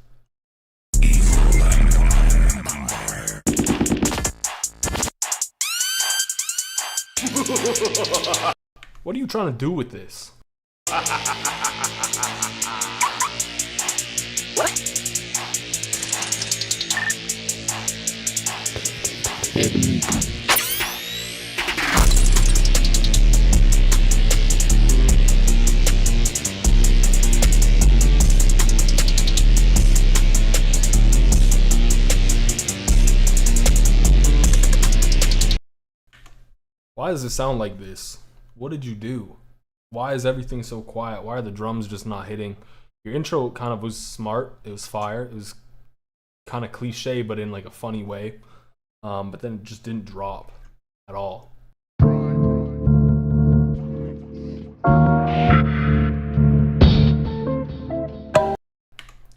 A: What are you trying to do with this? Why does it sound like this? What did you do? Why is everything so quiet? Why are the drums just not hitting? Your intro kind of was smart. It was fire. It was kind of cliche, but in like a funny way. But then it just didn't drop at all.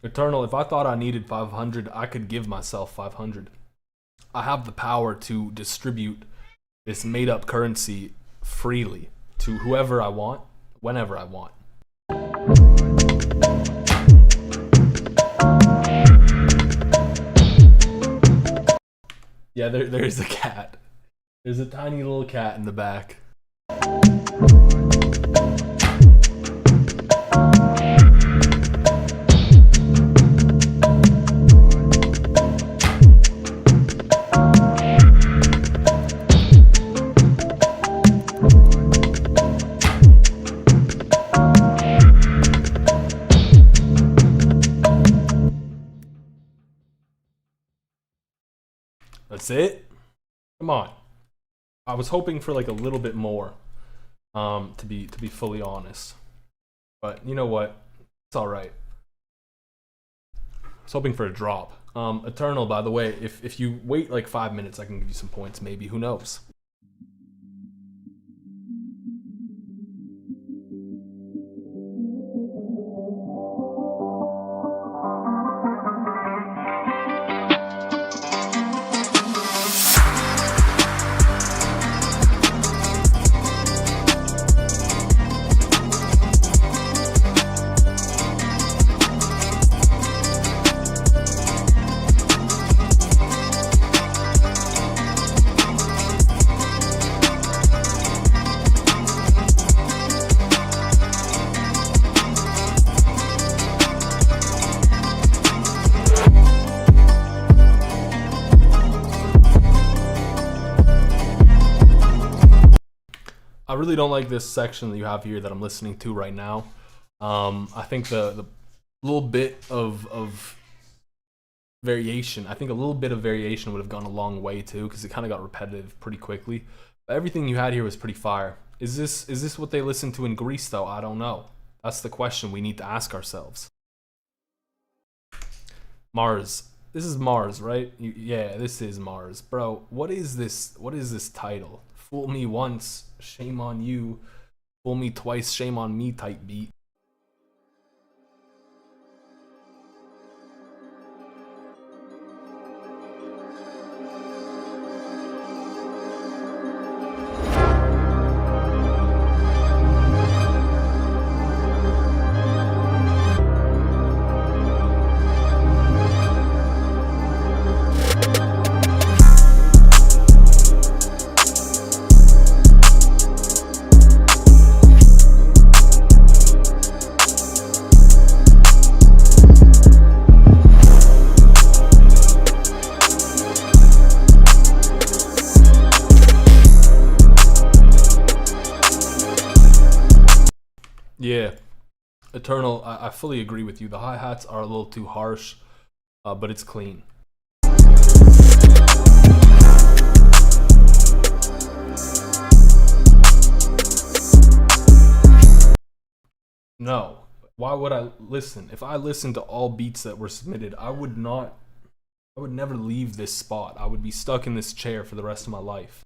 A: Eternal, if I thought I needed 500, I could give myself 500. I have the power to distribute this made-up currency freely to whoever I want, whenever I want. Yeah, there's a cat. There's a tiny little cat in the back. That's it? Come on. I was hoping for like a little bit more, to be fully honest. But you know what? It's alright. I was hoping for a drop. Eternal, by the way, if you wait like 5 minutes, I can give you some points, maybe. Who knows? I really don't like this section that you have here that I'm listening to right now. I think the little bit of variation, I think a little bit of variation would have gone a long way too, because it kind of got repetitive pretty quickly. But everything you had here was pretty fire. Is this what they listen to in Greece though? I don't know. That's the question we need to ask ourselves. Mars. This is Mars, right? Yeah, this is Mars. Bro, what is this? What is this title? Fool me once, shame on you. Fool me twice, shame on me type beat. Yeah, Eternal, I fully agree with you. The hi-hats are a little too harsh, but it's clean. No, why would I listen? If I listened to all beats that were submitted, I would never leave this spot. I would be stuck in this chair for the rest of my life.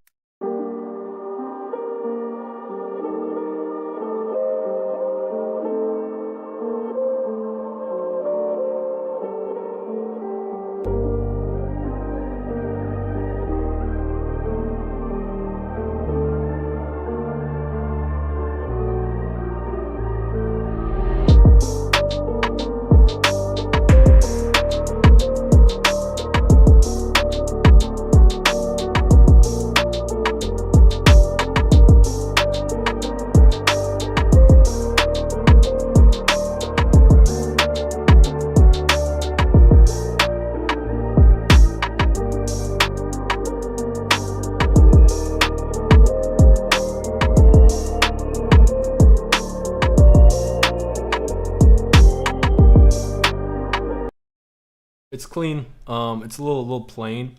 A: clean. It's a little plain,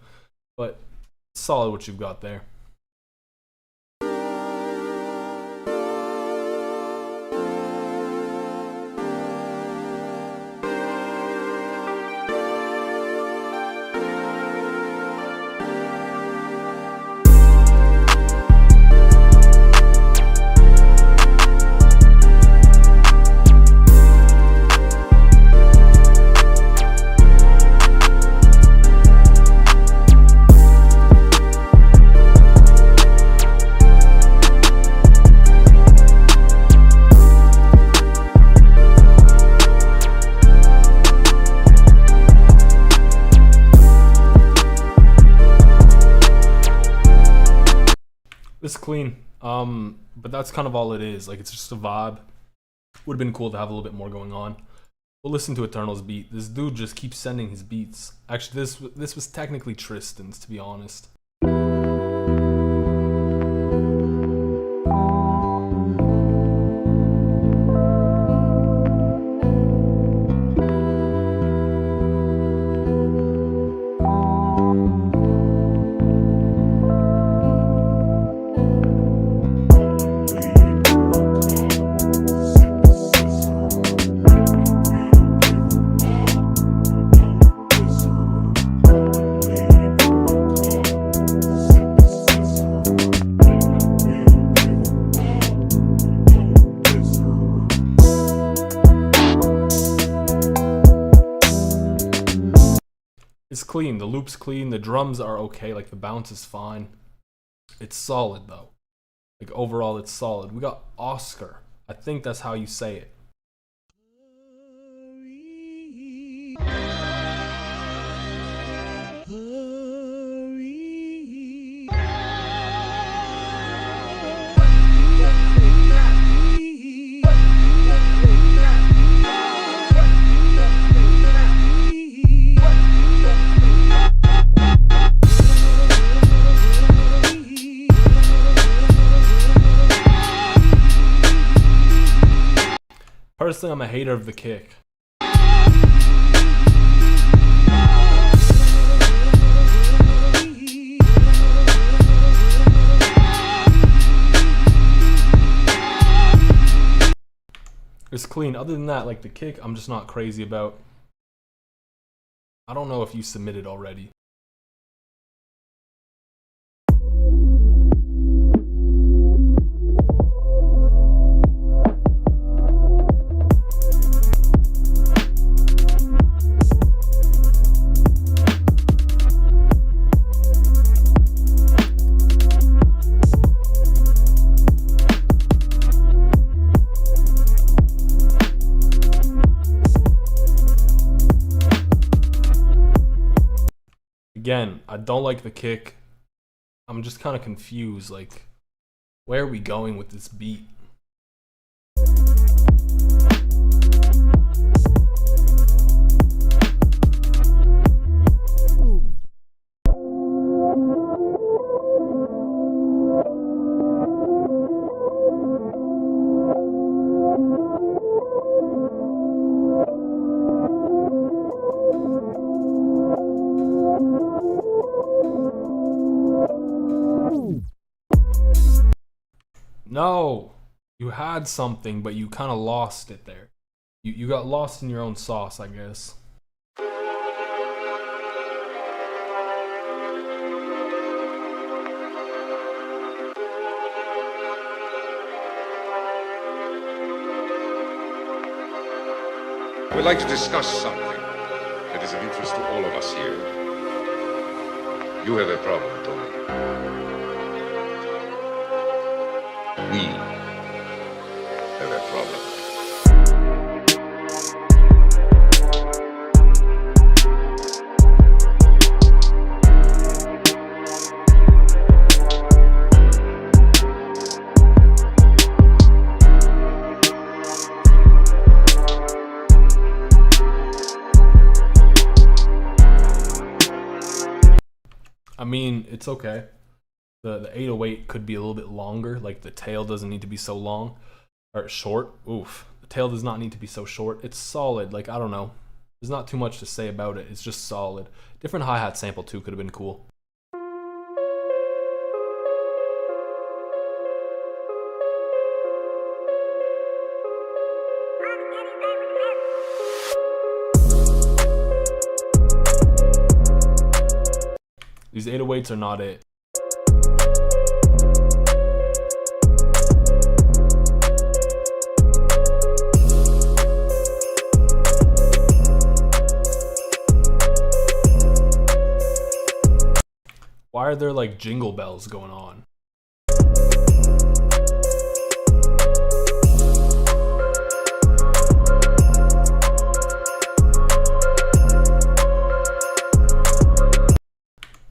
A: but solid what you've got there. It's clean, but that's kind of all it is. Like, it's just a vibe. Would have been cool to have a little bit more going on. We'll listen to Eternal's beat. This dude just keeps sending his beats. Actually, this was technically Tristan's, to be honest. It's clean, the loop's clean, the drums are okay, like the bounce is fine. It's solid though. Like overall it's solid. We got Oscar. I think that's how you say it. Personally, I'm a hater of the kick. It's clean. Other than that, like the kick, I'm just not crazy about. I don't know if you submitted already. Again, I don't like the kick. I'm just kind of confused, like, where are we going with this beat? No, you had something, but you kind of lost it there. You got lost in your own sauce, I guess.
J: We'd like to discuss something that is of interest to all of us here. You have a problem, Tony. We have a problem.
A: I mean, it's okay. The 808 could be a little bit longer, like the tail doesn't need to be so long or short. Oof, the tail does not need to be so short. It's solid, like I don't know. There's not too much to say about it. It's just solid. Different hi-hat sample too could have been cool. These 808s are not it. Why are there like jingle bells going on?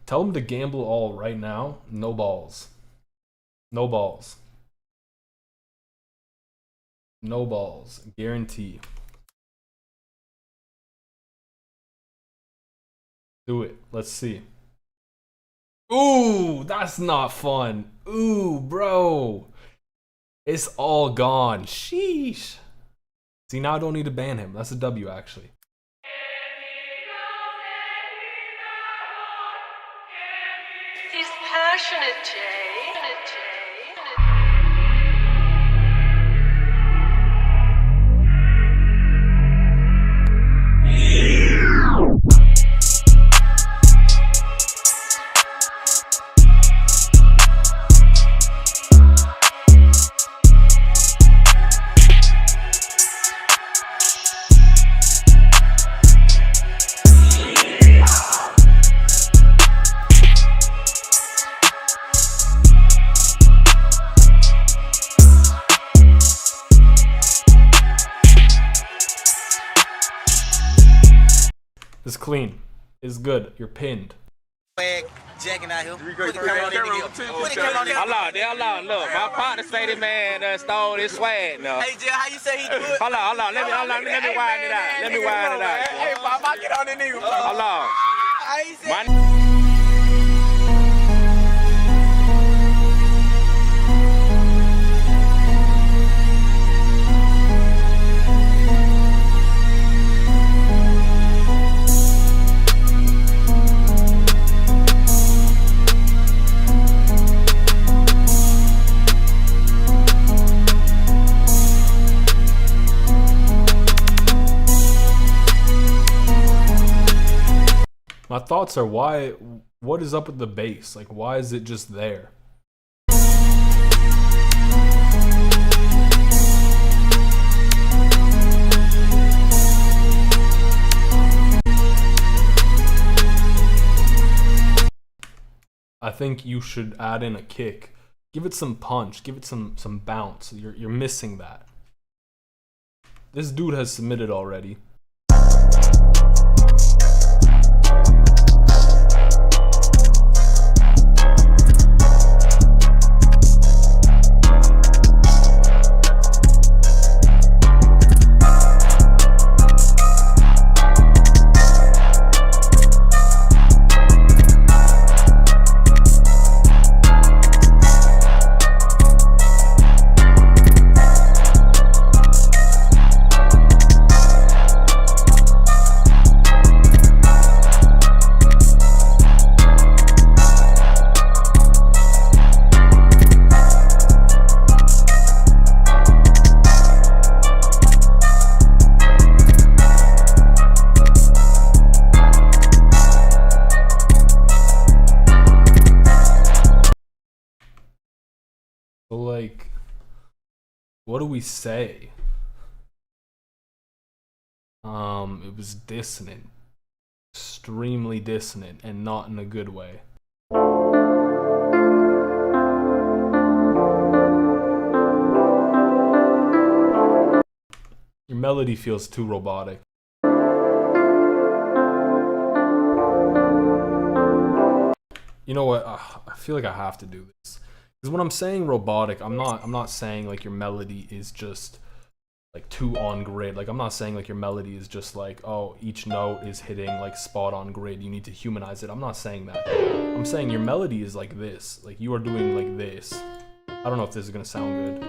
A: Tell them to gamble all right now. No balls. No balls. No balls. Guarantee. Do it. Let's see. Ooh, that's not fun. Ooh, bro. It's all gone. Sheesh. See, now I don't need to ban him. That's a W, actually.
K: He's passionate, Jay.
A: It's clean. It's good. You're pinned.
L: Jacking out here. Put the camera on this nigga. Put the camera on this nigga.
M: Hold on. Look, my partner say this man stole his swag now.
L: Hey, Jill, how you say he do it?
M: Hold on. Let me wind it out. Let me wind it out.
L: Hey, Bob, I get on this nigga.
M: Hold on.
L: How you say?
A: My thoughts are what is up with the bass? Like, why is it just there? I think you should add in a kick. Give it some punch, give it some bounce. You're missing that. This dude has submitted already. Like, what do we say? It was dissonant. Extremely dissonant, and not in a good way. Your melody feels too robotic. You know what? I feel like I have to do this. Because when I'm saying robotic, I'm not saying like your melody is just like too on grid. Like, I'm not saying like your melody is just like, oh, each note is hitting like spot on grid. You need to humanize it. I'm not saying that. I'm saying your melody is like this. Like, you are doing like this. I don't know if this is gonna sound good.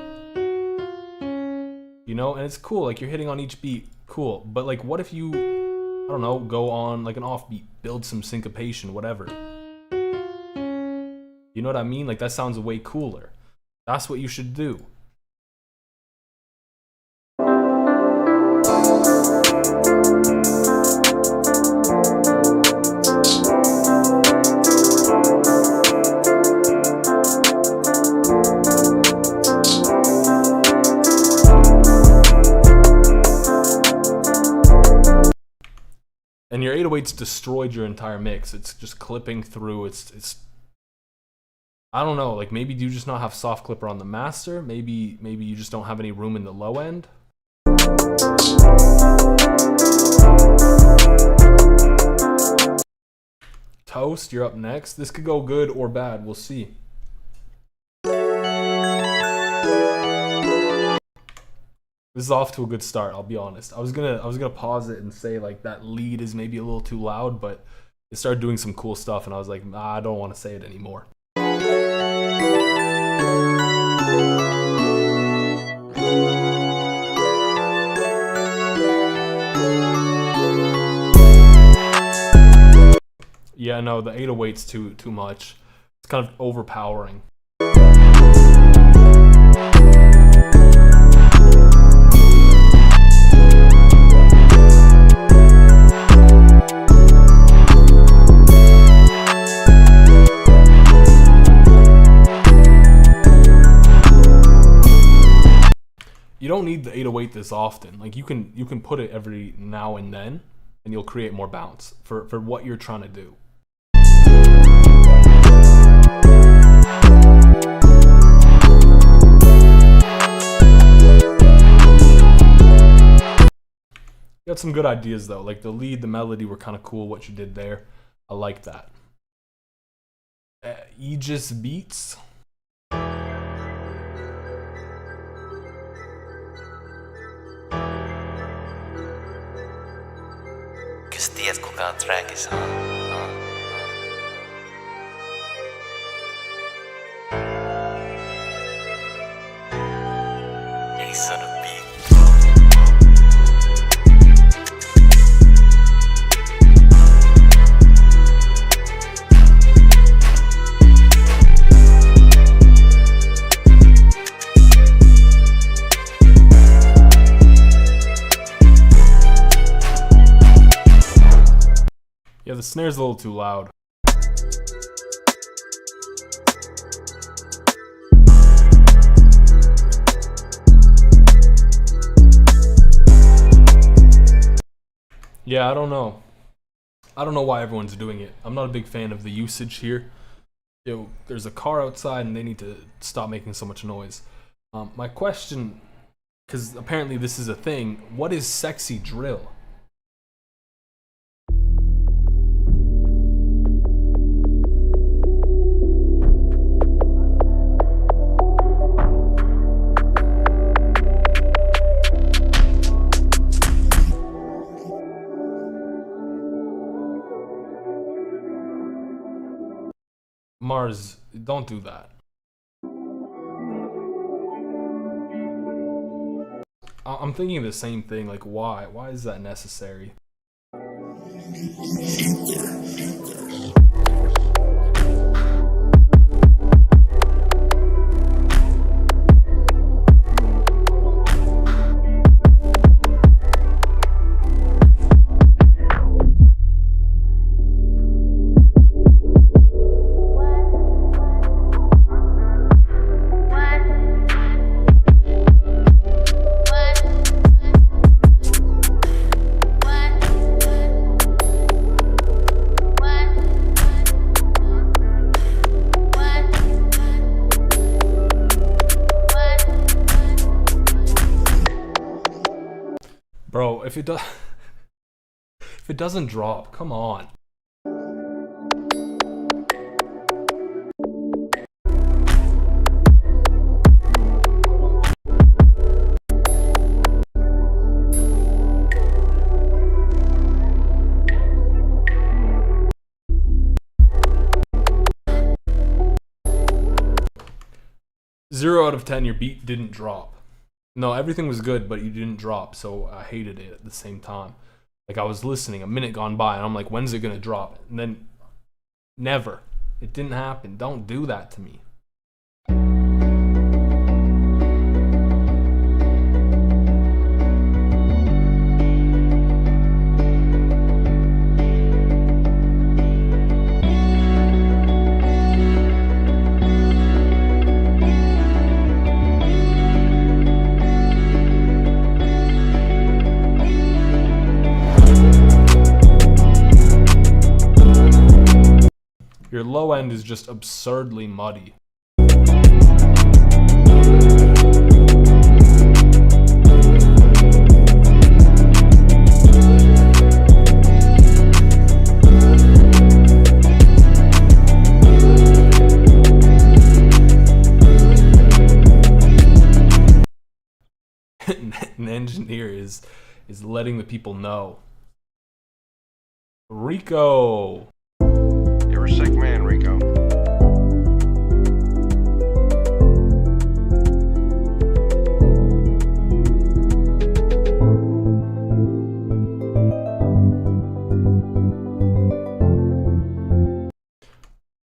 A: You know, and it's cool. Like, you're hitting on each beat. Cool. But like, what if you don't know, go on like an offbeat, build some syncopation, whatever. You know what I mean? Like, that sounds way cooler. That's what you should do. And your 808's destroyed your entire mix. It's just clipping through. It's I don't know, like maybe you just not have soft clipper on the master. Maybe you just don't have any room in the low end. Toast, you're up next. This could go good or bad. We'll see. This is off to a good start, I'll be honest. I was gonna pause it and say like that lead is maybe a little too loud, but it started doing some cool stuff and I was like, nah, I don't want to say it anymore. Yeah, no, the 808's too much. It's kind of overpowering. You don't need the 808 this often. Like you can put it every now and then and you'll create more bounce for what you're trying to do. You got some good ideas though. Like the lead, the melody were kind of cool. What you did there, I like that. Aegis Beats.
N: Kështjet ku ka track is Ace on the beat.
A: Yeah, the snare's a little too loud. Yeah, I don't know. I don't know why everyone's doing it. I'm not a big fan of the usage here. Yo, there's a car outside and they need to stop making so much noise. My question, because apparently this is a thing, what is sexy drill? Mars, don't do that. I'm thinking the same thing, like why? Why is that necessary? Bro, if it doesn't drop, come on. Zero out of 10, your beat didn't drop. No, everything was good, but you didn't drop, so I hated it at the same time. Like I was listening, a minute gone by, and I'm like, when's it gonna drop? And then never. It didn't happen. Don't do that to me. Your low end is just absurdly muddy. An engineer is letting the people know. Rico.
O: You're a sick man, Rico.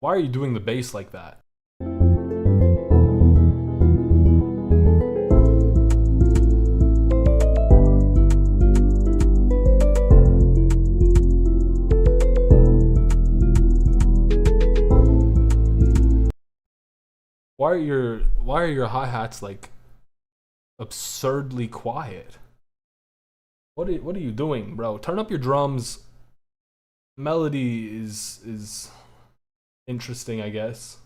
A: Why are you doing the bass like that? Why are your hi-hats like absurdly quiet? What are you doing, bro? Turn up your drums. Melody is interesting, I guess.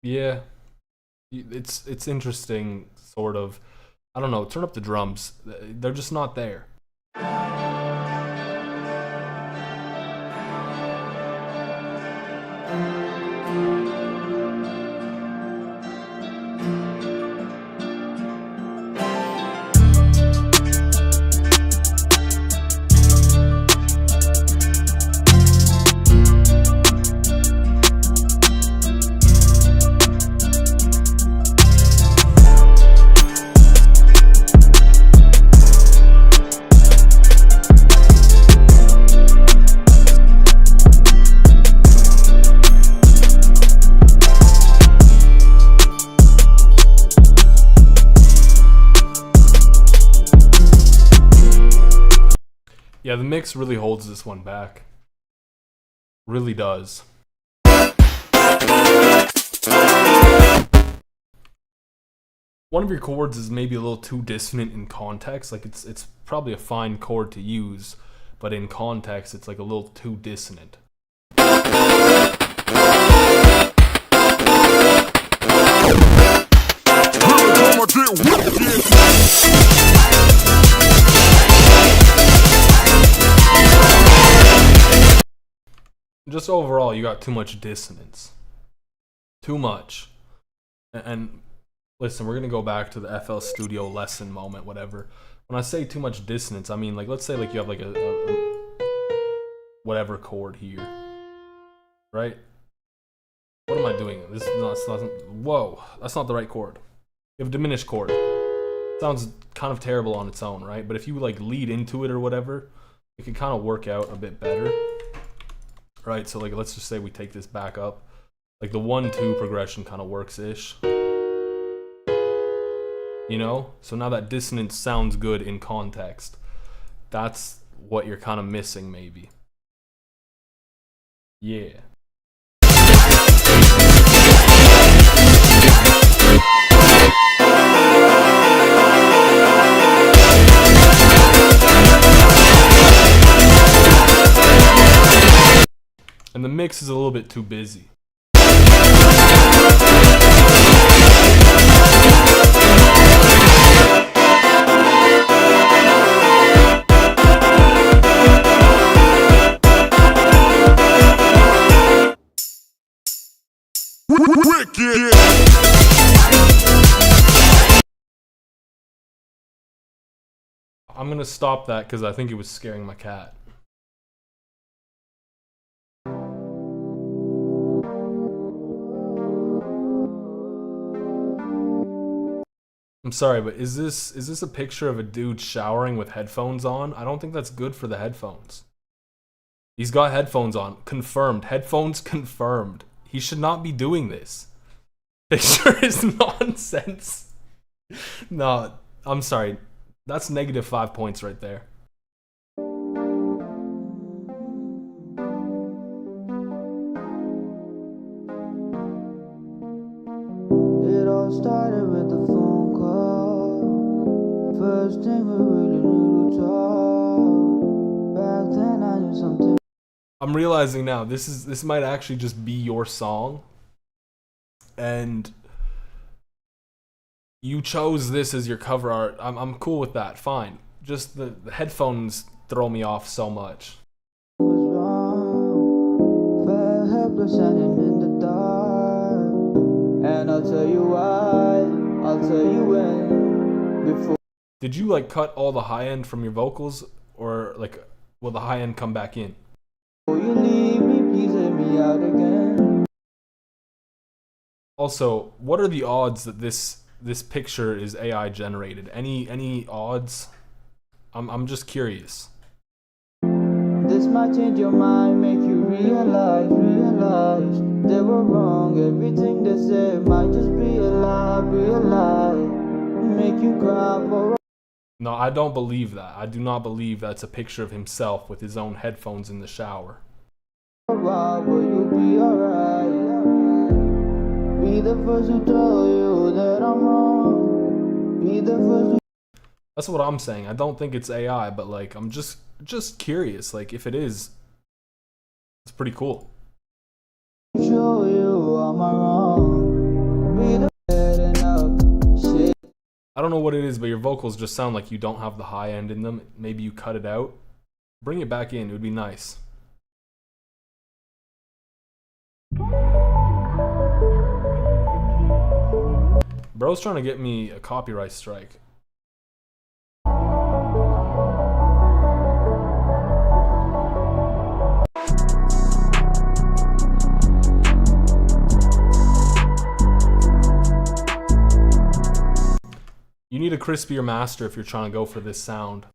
A: Yeah. It's interesting, sort of. I don't know, turn up the drums. They're just not there. Yeah, the mix really holds this one back. Really does. One of your chords is maybe a little too dissonant in context. Like it's probably a fine chord to use, but in context it's like a little too dissonant. Just overall, you got too much dissonance. Too much. And listen, we're gonna go back to the FL Studio lesson moment, whatever. When I say too much dissonance, I mean like, let's say like you have like a whatever chord here, right? What am I doing? This is not, whoa, that's not the right chord. You have a diminished chord. Sounds kind of terrible on its own, right? But if you like lead into it or whatever, it can kind of work out a bit better. Right, so like let's just say we take this back up. Like the 1-2 progression kind of works-ish. You know? So now that dissonance sounds good in context. That's what you're kind of missing, maybe. Yeah. And the mix is a little bit too busy. I'm gonna stop that because I think it was scaring my cat. I'm sorry, but is this a picture of a dude showering with headphones on? I don't think that's good for the headphones. He's got headphones on. Confirmed. Headphones confirmed. He should not be doing this. Picture is nonsense. No, I'm sorry. That's -5 points right there.
P: It all started with a phone call. First thing we really knew to talk. Back then I knew something.
A: I'm realizing now this might actually just be your song, and you chose this as your cover art. I'm cool with that. Fine. Just the headphones throw me off so much.
P: Was wrong. Felt helpless standing in the dark. And I'll tell you why. I'll tell you when. Before.
A: Did you like cut all the high end from your vocals, or like will the high end come back in?
P: Before you leave me, please let me out again.
A: Also, what are the odds that this picture is AI generated? Any odds? I'm just curious.
P: This might change your mind, make you realize they were wrong. Everything they said might just be a lie, make you cry for.
A: No, I don't believe that. I do not believe that's a picture of himself with his own headphones in the shower.
P: A while, but you'll be alright. Be the first to tell you that I'm wrong. Be the first to.
A: That's what I'm saying. I don't think it's AI, but like I'm just curious. Like if it is, it's pretty cool.
P: Show you am I wrong. Be the shit.
A: I don't know what it is, but your vocals just sound like you don't have the high end in them. Maybe you cut it out. Bring it back in. It would be nice. Bro's trying to get me a copyright strike. You need a crispier master if you're trying to go for this sound.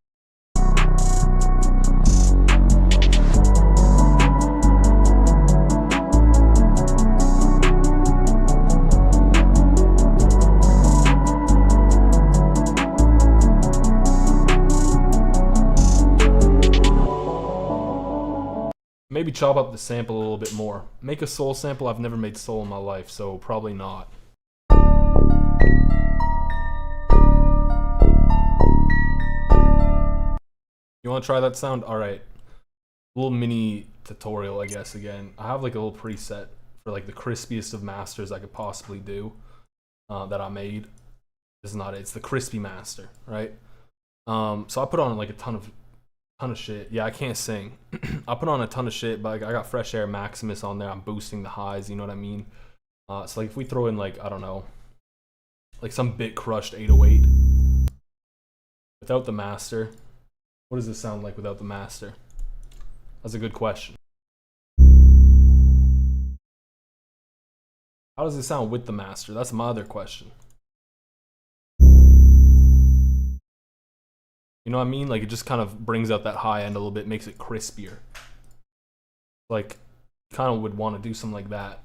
A: Maybe chop up the sample a little bit more. Make a soul sample. I've never made soul in my life, so probably not. You want to try that sound? Alright. Little mini tutorial, I guess, again. I have like a little preset for like the crispiest of masters I could possibly do that I made. This is not it. It's the crispy master, right? So I put on like a ton of shit. Yeah, I can't sing. I put on a ton of shit, but like, I got Fresh Air Maximus on there. I'm boosting the highs, you know what I mean? So like if we throw in like, I don't know, like some bit crushed 808 without the master. What does this sound like without the master? That's a good question. How does it sound with the master? That's my other question. You know what I mean? Like it just kind of brings out that high end a little bit, makes it crispier. Like, kind of would want to do something like that.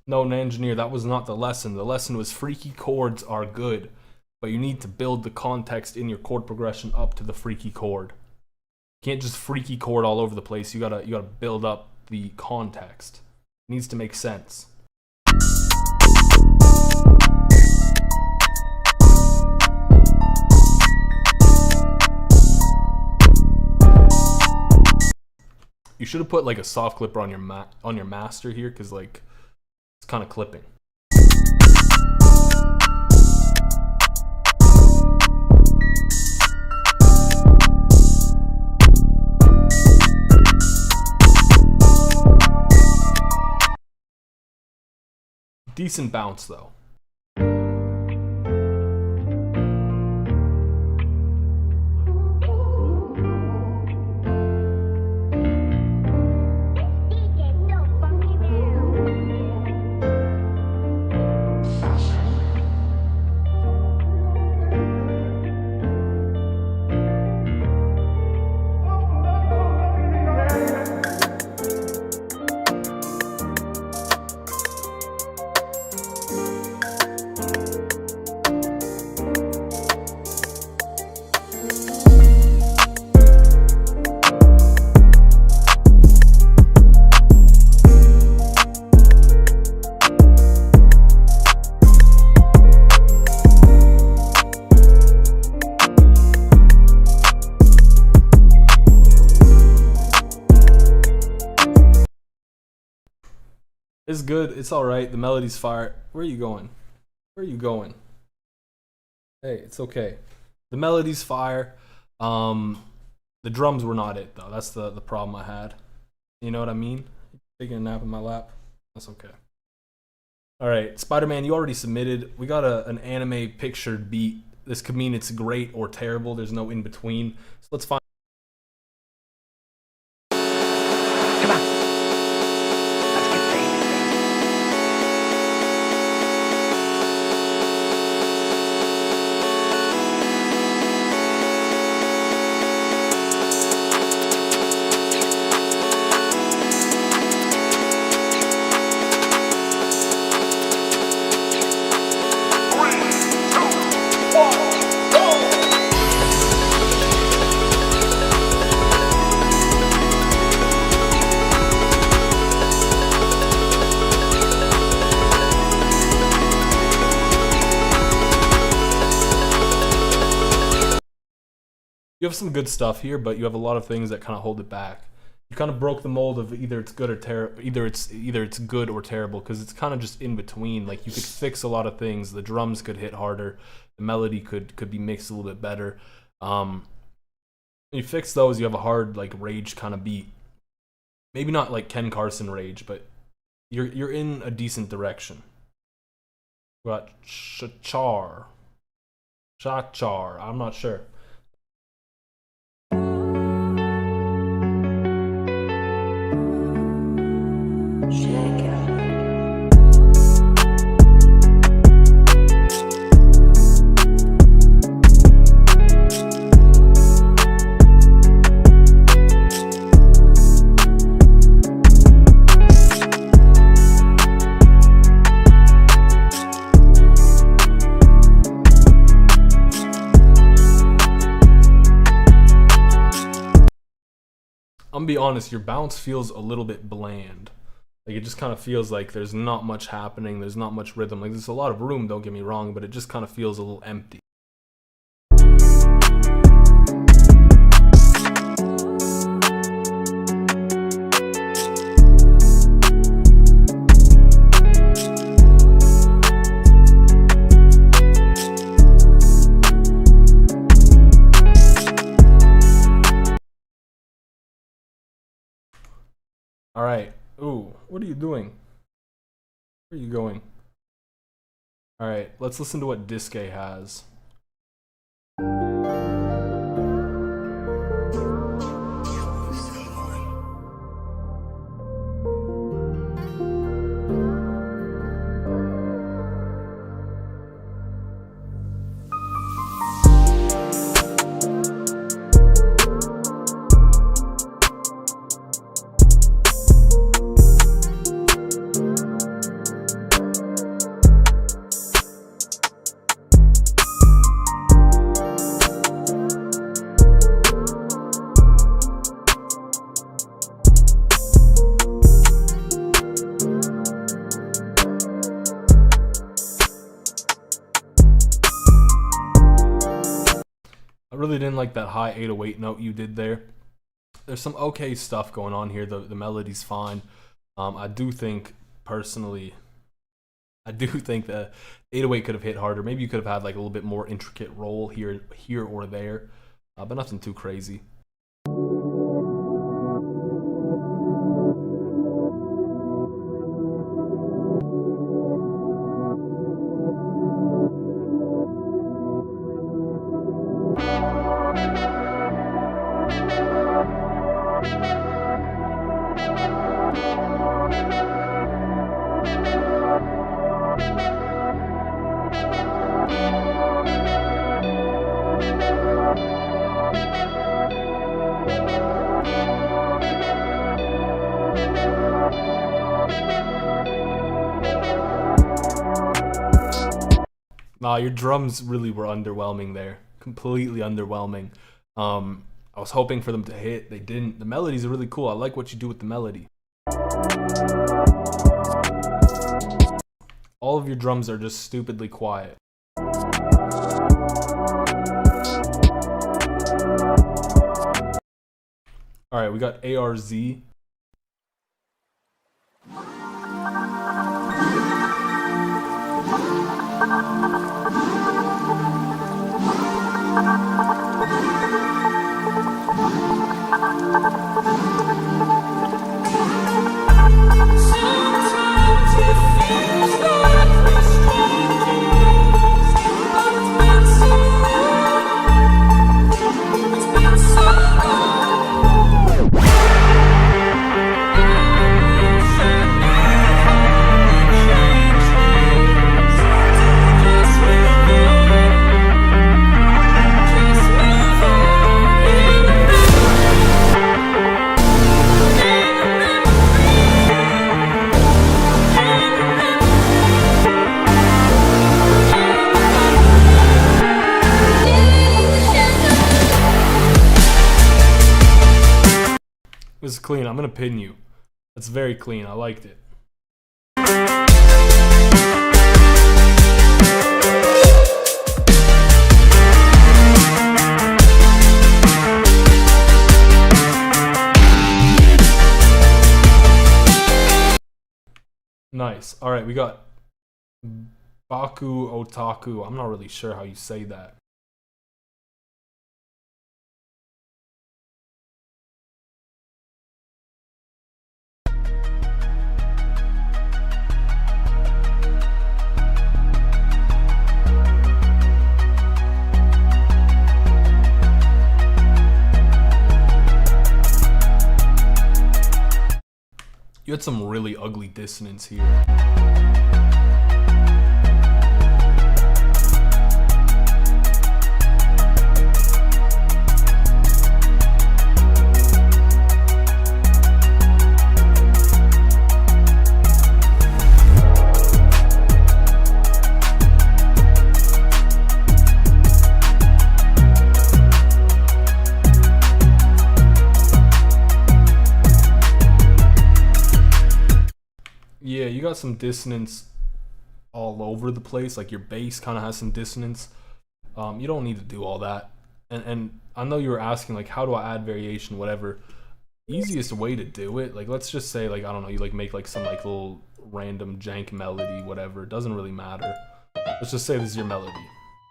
A: No, engineer, that was not the lesson. The lesson was freaky chords are good, but you need to build the context in your chord progression up to the freaky chord. You can't just freaky chord all over the place. You gotta build up the context. It needs to make sense. You should have put like a soft clipper on your master here, because like it's kind of clipping. Decent bounce though. is good. It's all right. The melody's fire. Where are you going? Where are you going? Hey, it's okay. The melody's fire. The drums were not it though. That's the problem I had. You know what I mean? Taking a nap in my lap. That's okay. All right, Spider-Man, you already submitted. We got an anime pictured beat. This could mean it's great or terrible. There's no in between. So let's find. You have some good stuff here, but you have a lot of things that kind of hold it back. You kind of broke the mold of either it's good or terrible, either it's good or terrible, because it's kind of just in between. Like you could fix a lot of things. The drums could hit harder. The melody could be mixed a little bit better. When you fix those, you have a hard like rage kind of beat. Maybe not like Ken Carson rage, but you're in a decent direction. We got Shachar. I'm not sure. I'm gonna be honest, your bounce feels a little bit bland. Like it just kind of feels like there's not much happening, there's not much rhythm. Like there's a lot of room, don't get me wrong, but it just kind of feels a little empty. All right. Ooh, what are you doing? Where are you going? All right, let's listen to what Diske has. I really didn't like that high 808 note you did there. There's some okay stuff going on here. The melody's fine. I do think, personally, the 808 could have hit harder. Maybe you could have had like a little bit more intricate roll here or there, but nothing too crazy. Nah, your drums really were underwhelming there. Completely underwhelming. I was hoping for them to hit. They didn't. The melodies are really cool. I like what you do with the melody. All of your drums are just stupidly quiet. Alright, we got ARZ. clean. I'm gonna pin you. That's very clean. I liked it. Nice. All right, we got Baku Otaku. I'm not really sure how you say that. You had some really ugly dissonance here. Yeah, you got some dissonance all over the place. Like your bass kind of has some dissonance. You don't need to do all that. And I know you were asking like, how do I add variation, whatever. Easiest way to do it, like let's just say like, I don't know, you like make like some like little random jank melody, whatever. It doesn't really matter. Let's just say this is your melody.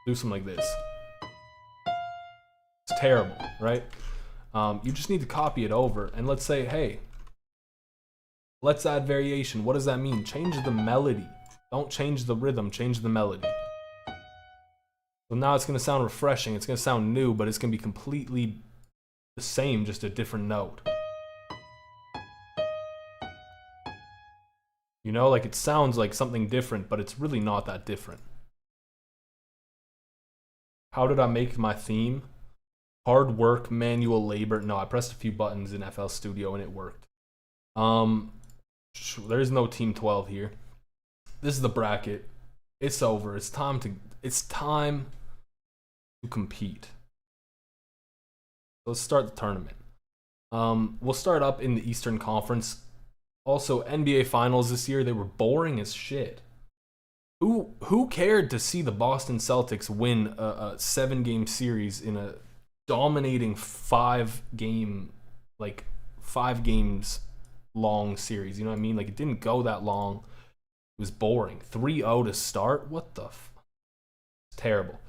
A: Do something like this. It's terrible, right? You just need to copy it over and let's say, hey, let's add variation. What does that mean? Change the melody. Don't change the rhythm, change the melody. So now it's going to sound refreshing. It's going to sound new, but it's going to be completely the same, just a different note. You know, like it sounds like something different, but it's really not that different. How did I make my theme? Hard work, manual labor. No, I pressed a few buttons in FL Studio and it worked. There's no Team 12 here. This is the bracket. It's over. It's time to compete. Let's start the tournament. We'll start up in the Eastern Conference. Also, NBA Finals this year, they were boring as shit. Who cared to see the Boston Celtics win a 7-game series in a dominating 5 games long series? You know what I mean? Like, it didn't go that long. It was boring. 3-0 to start? What the f... It's terrible.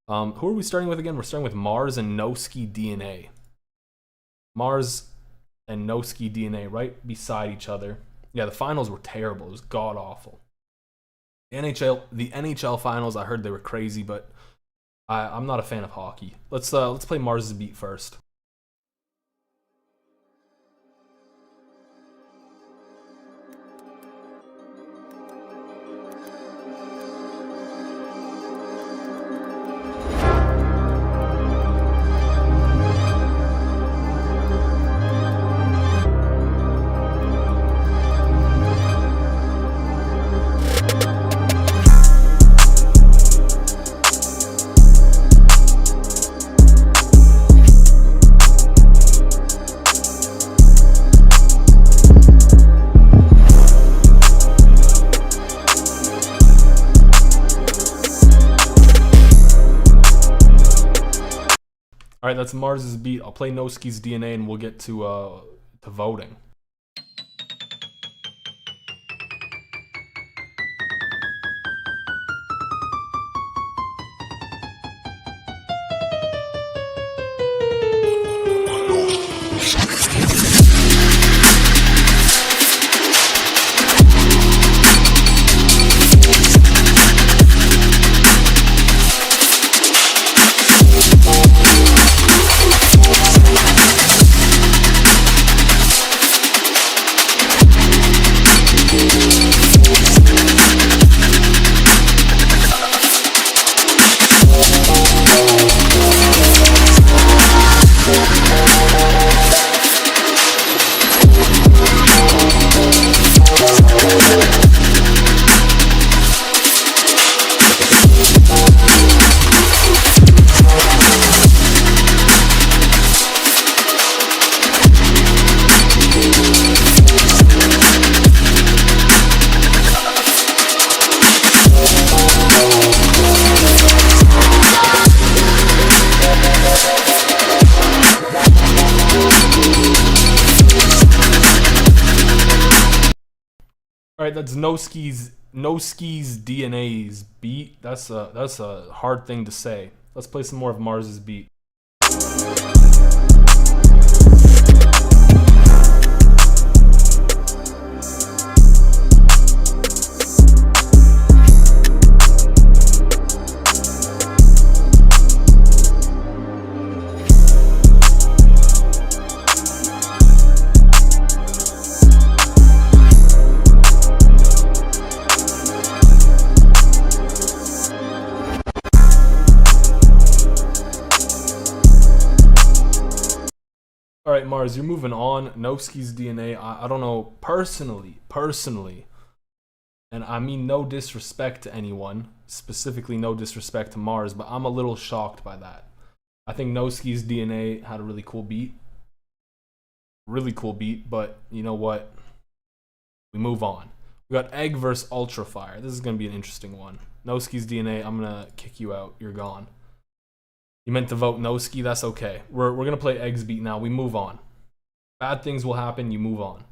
A: Who are we starting with again? We're starting with Mars and Noski DNA. Mars and Noski DNA right beside each other. Yeah, the finals were terrible. It was god-awful. The NHL finals, I heard they were crazy, but I'm not a fan of hockey. Let's play Mars' beat first. All right, that's Mars' beat. I'll play Noski's DNA and we'll get to voting. right, that's No Skis DNA's beat. That's a hard thing to say. Let's play some more of Mars's beat. All right, Mars, you're moving on. Novski's DNA, I don't know, personally, and I mean no disrespect to anyone, specifically no disrespect to Mars, but I'm a little shocked by that. I think Novski's DNA had a really cool beat, but you know what? We move on. We got Egg versus Ultra Fire. This is going to be an interesting one. Novski's DNA, I'm going to kick you out. You're gone. You meant to vote Noski, that's okay. We're gonna play Egg's beat now. We move on. Bad things will happen, you move on.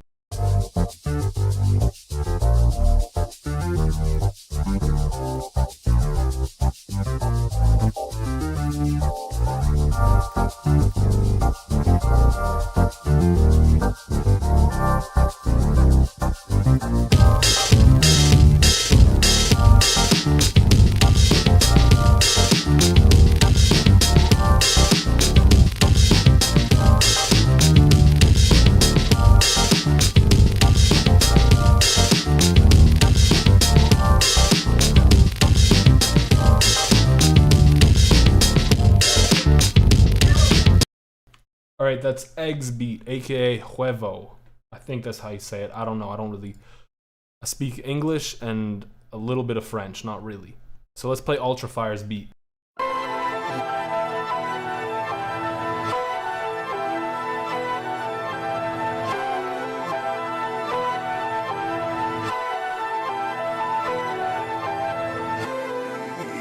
A: Alright, that's Egg's beat, aka Huevo. I think that's how you say it. I don't know. I speak English and a little bit of French, not really. So let's play Ultra Fire's beat.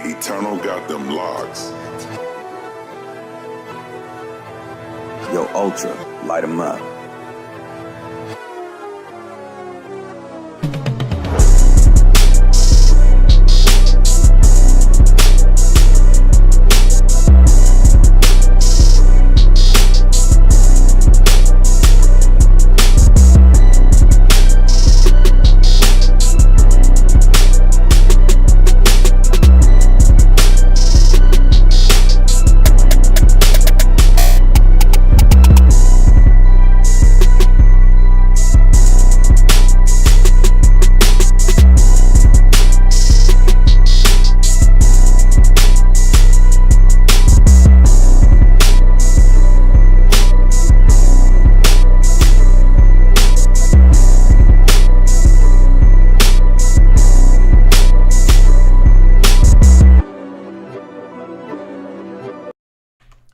B: Eternal got them locks.
E: Yo, Ultra, light 'em up.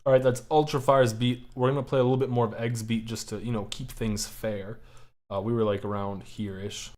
E: Alright, that's Ultra Fire's beat. We're going to play a little bit more of Egg's beat just to, you know, keep things fair. We were like around here-ish.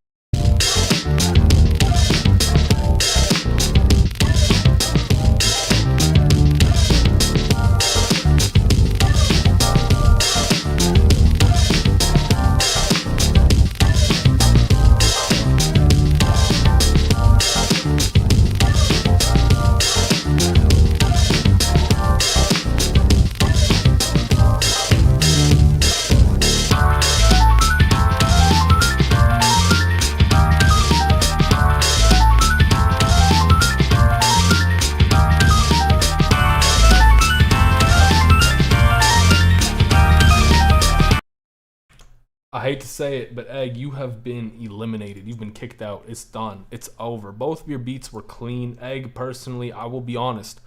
E: I hate to say it, but Egg, you have been eliminated. You've been kicked out. It's done. It's over. Both of your beats were clean. Egg, personally, I will be honest.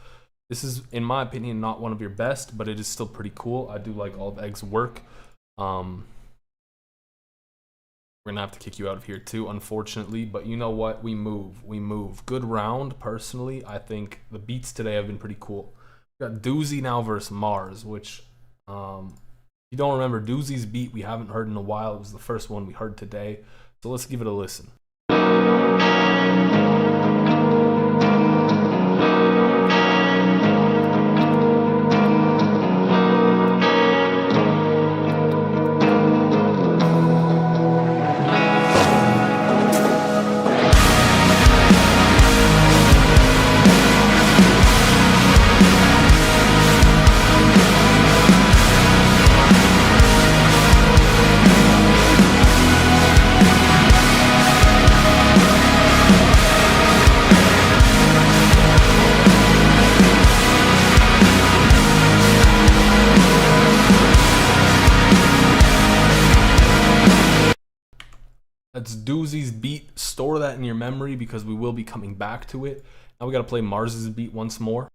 E: This is, in my opinion, not one of your best, but it is still pretty cool. I do like all of Egg's work. We're going to have to kick you out of here too, unfortunately. But you know what? We move. We move. Good round, personally. I think the beats today have been pretty cool. We got Doozy now versus Mars, which... you don't remember Doozy's beat we haven't heard in a while. It was the first one we heard today. So let's give it a listen. in your memory because we will be coming back to it. Now we gotta play Mars's beat once more.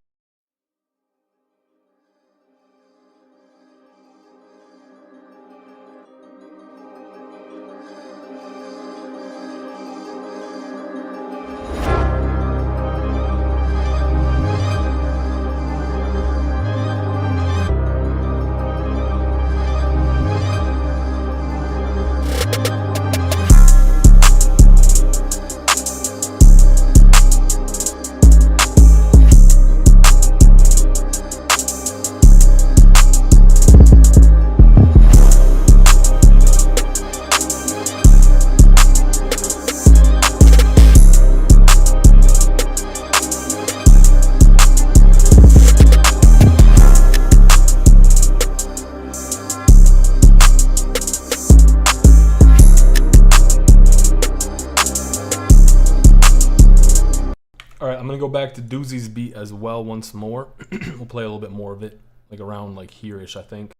E: Alright, I'm gonna go back to Doozy's beat as well once more. We'll play a little bit more of it, like around like here-ish, I think.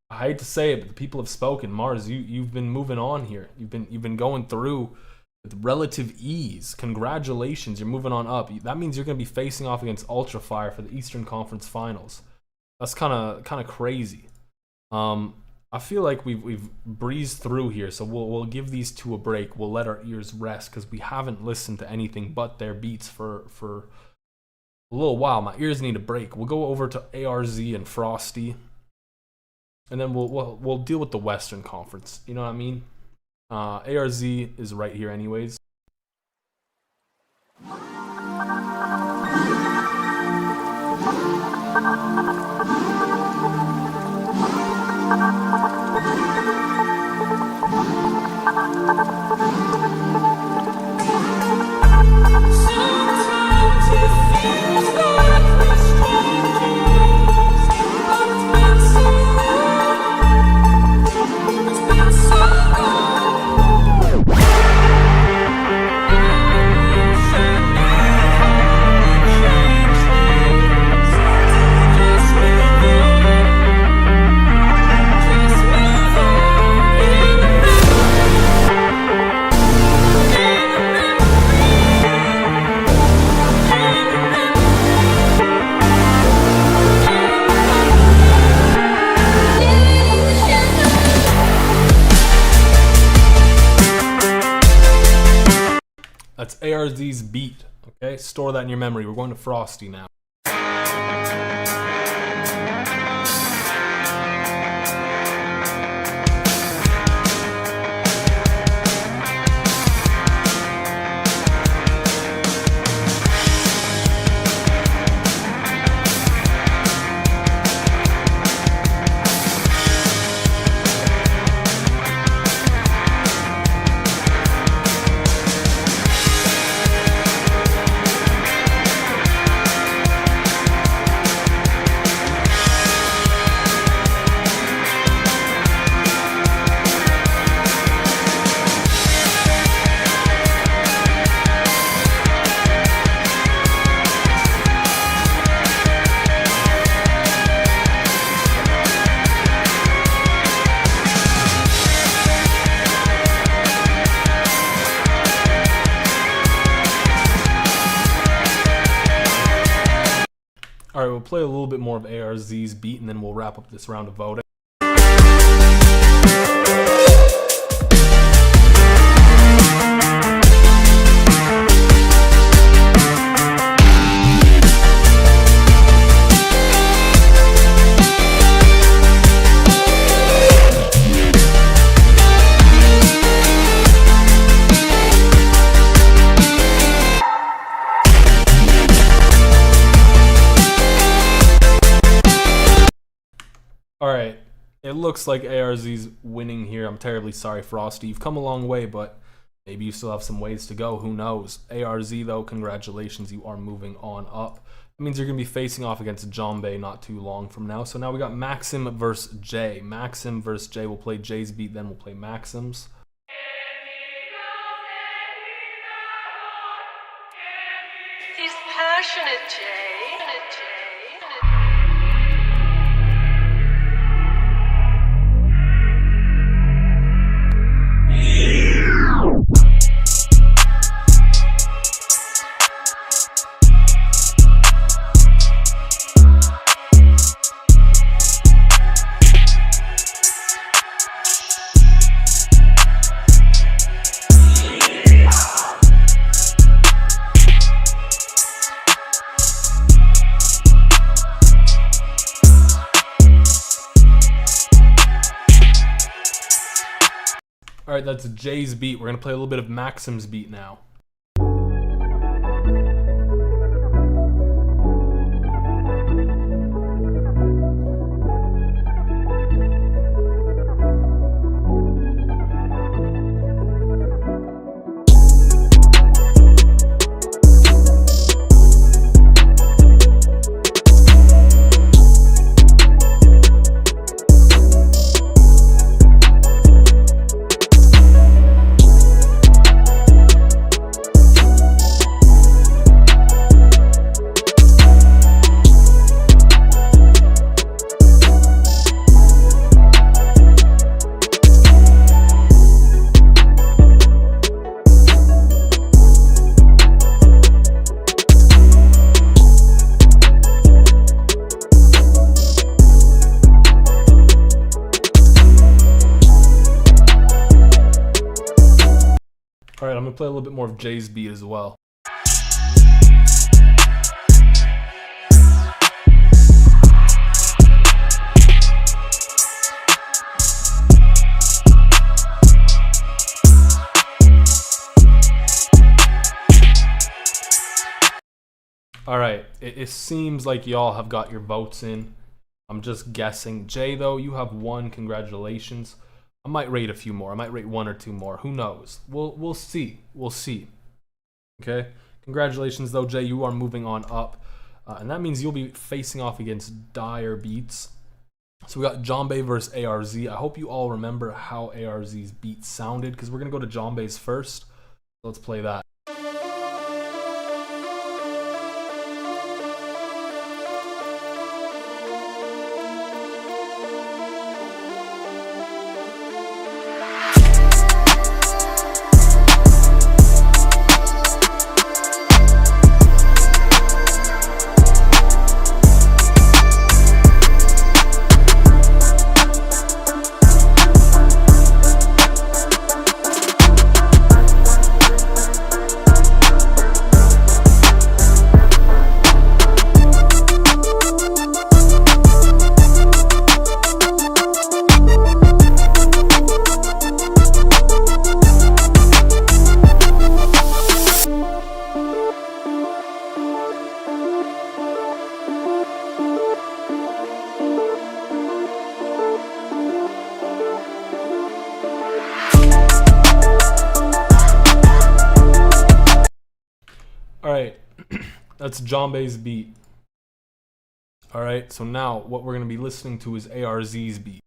E: I hate to say it, but the people have spoken. Mars, you've been moving on here. You've been going through with relative ease. Congratulations, you're moving on up. That means you're going to be facing off against Ultra Fire for the Eastern Conference Finals. That's kind of crazy. I feel like we've breezed through here, so we'll give these two a break. We'll let our ears rest because we haven't listened to anything but their beats for a little while. My ears need a break. We'll go over to ARZ and Frosty. And then we'll deal with the Western Conference. You know what I mean? ARZ is right here anyways. That's ARZ's beat, okay? Store that in your memory. We're going to Frosty now. Alright, we'll play a little bit more of ARZ's beat and then we'll wrap up this round of voting. Alright, looks like ARZ's winning here. I'm terribly sorry, Frosty. You've come a long way, but maybe you still have some ways to go. Who knows? ARZ, though, congratulations. You are moving on up. That means you're going to be facing off against Jombe not too long from now. So now we got Maxim versus Jay. Maxim versus Jay. We'll play Jay's beat, then we'll play Maxim's.
K: He's passionate, Jay.
E: Alright, that's Jay's beat. We're going to play a little bit of Maxim's beat now. Alright, I'm going to play a little bit more of Jay's beat as well. Alright, it seems like y'all have got your votes in. I'm just guessing. Jay, though, you have one. Congratulations. I might rate a few more. I might rate one or two more. Who knows? We'll see. We'll see. Okay? Congratulations, though, Jay. You are moving on up. And that means you'll be facing off against Dire Beats. So we got Jombe versus ARZ. I hope you all remember how ARZ's beat sounded, because we're going to go to Jombe's first. Let's play that. Alright, that's Jombe's beat. Alright, so now what we're going to be listening to is ARZ's beat.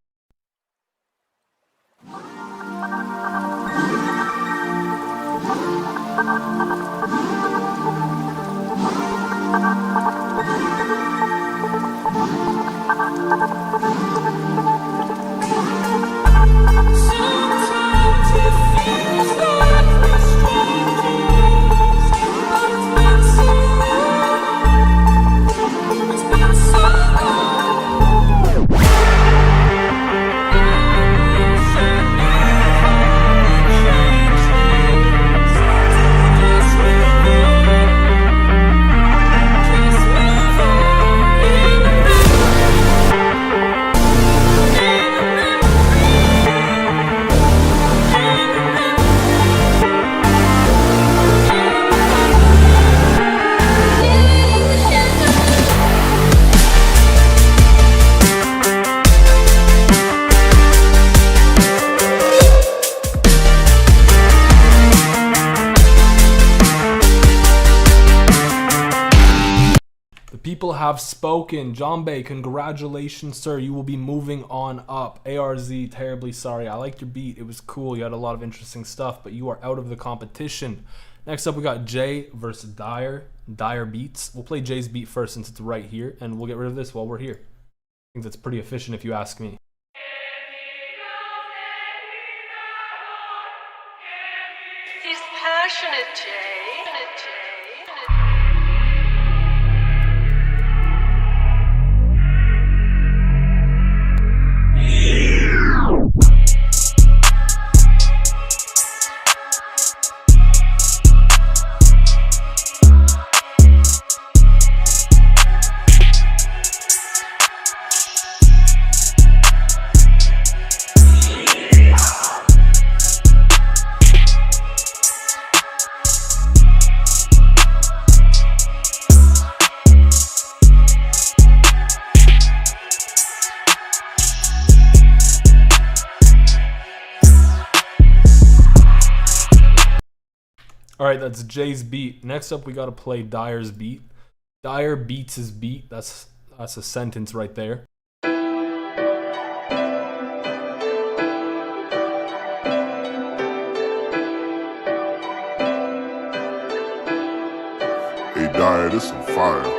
E: People have spoken. Jombe, congratulations, sir. You will be moving on up. ARZ, terribly sorry. I liked your beat. It was cool. You had a lot of interesting stuff, but you are out of the competition. Next up, we got Jay versus Dyer. Dyer beats. We'll play Jay's beat first since it's right here, and we'll get rid of this while we're here. I think that's pretty efficient if you ask me.
K: He's passionate, Jay.
E: Alright, that's Jay's beat. Next up, we gotta play Dyer's beat. Dyer beats his beat. That's a sentence right there.
B: Hey, Dyer, this some fire.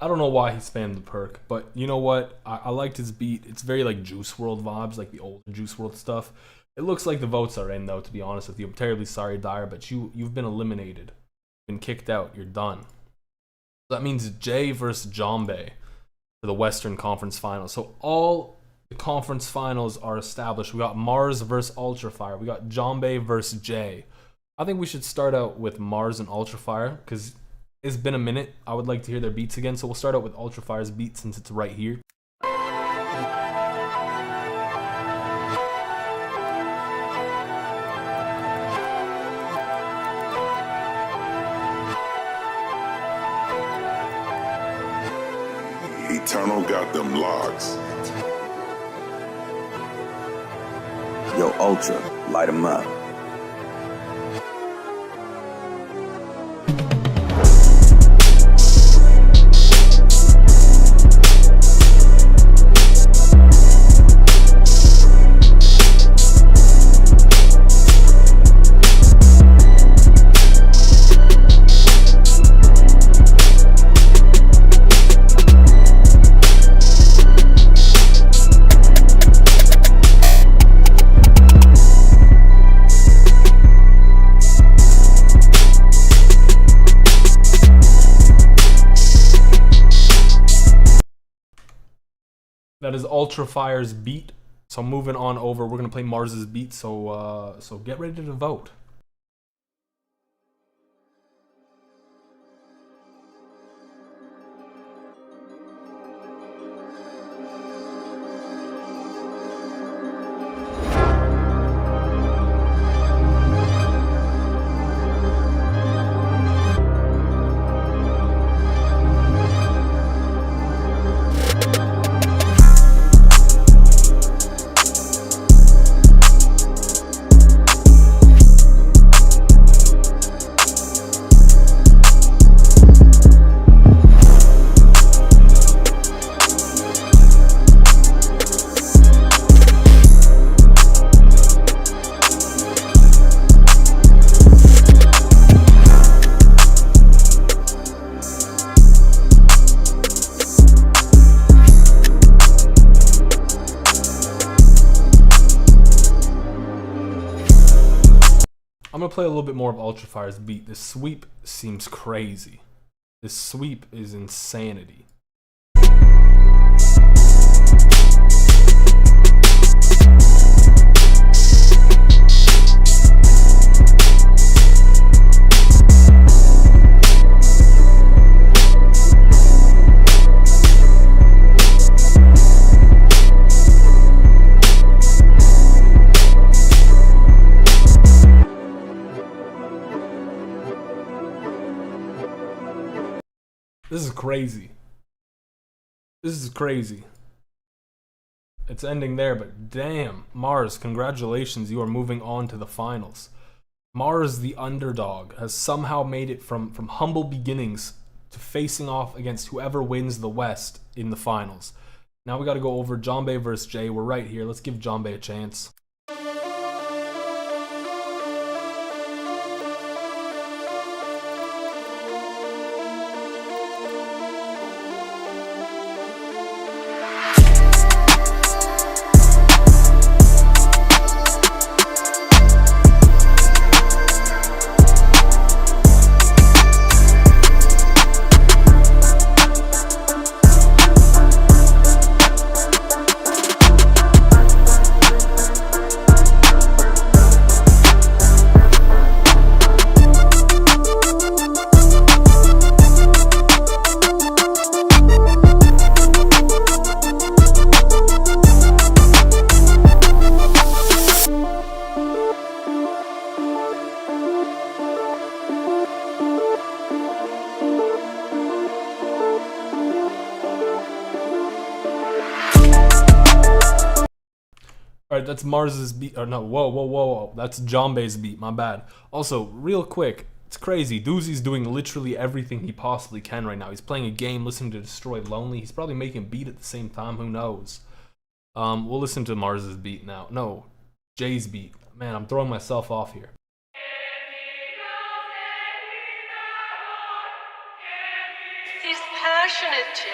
E: I don't know why he spammed the perk, but you know what? I liked his beat. It's very like Juice WRLD vibes, like the older Juice WRLD stuff. It looks like the votes are in, though, to be honest with you. I'm terribly sorry, Dyer, but you've been eliminated. Been kicked out. You're done. That means Jay versus Jombe for the Western Conference Finals. So all the conference finals are established. We got Mars versus Ultrafire. We got Jombe versus Jay. I think we should start out with Mars and Ultrafire because it's been a minute. I would like to hear their beats again. So we'll start out with Ultrafire's beat since it's right here.
B: Eternal got them locks.
Q: Yo, Ultra, light 'em up. That is Ultrafire's beat. So moving on over, we're gonna play Mars's beat. So get ready to vote.
E: I'm gonna play a little bit more of Ultrafire's beat. This sweep seems crazy. This sweep is insanity. This is crazy. This is crazy. It's ending there, but damn, Mars, congratulations, you are moving on to the finals. Mars, the underdog, has somehow made it from humble beginnings to facing off against whoever wins the West in the finals. Now we gotta go over Jombe versus Jay. We're right here. Let's give Jombe a chance. Alright, that's Mars's beat. Or no, whoa. That's Jombe's beat, my bad. Also, real quick, it's crazy. Doozy's doing literally everything he possibly can right now. He's playing a game, listening to Destroy Lonely. He's probably making beat at the same time, who knows? We'll listen to Mars's beat now. No, Jay's beat. Man, I'm throwing myself off here.
K: He's passionate, Jay.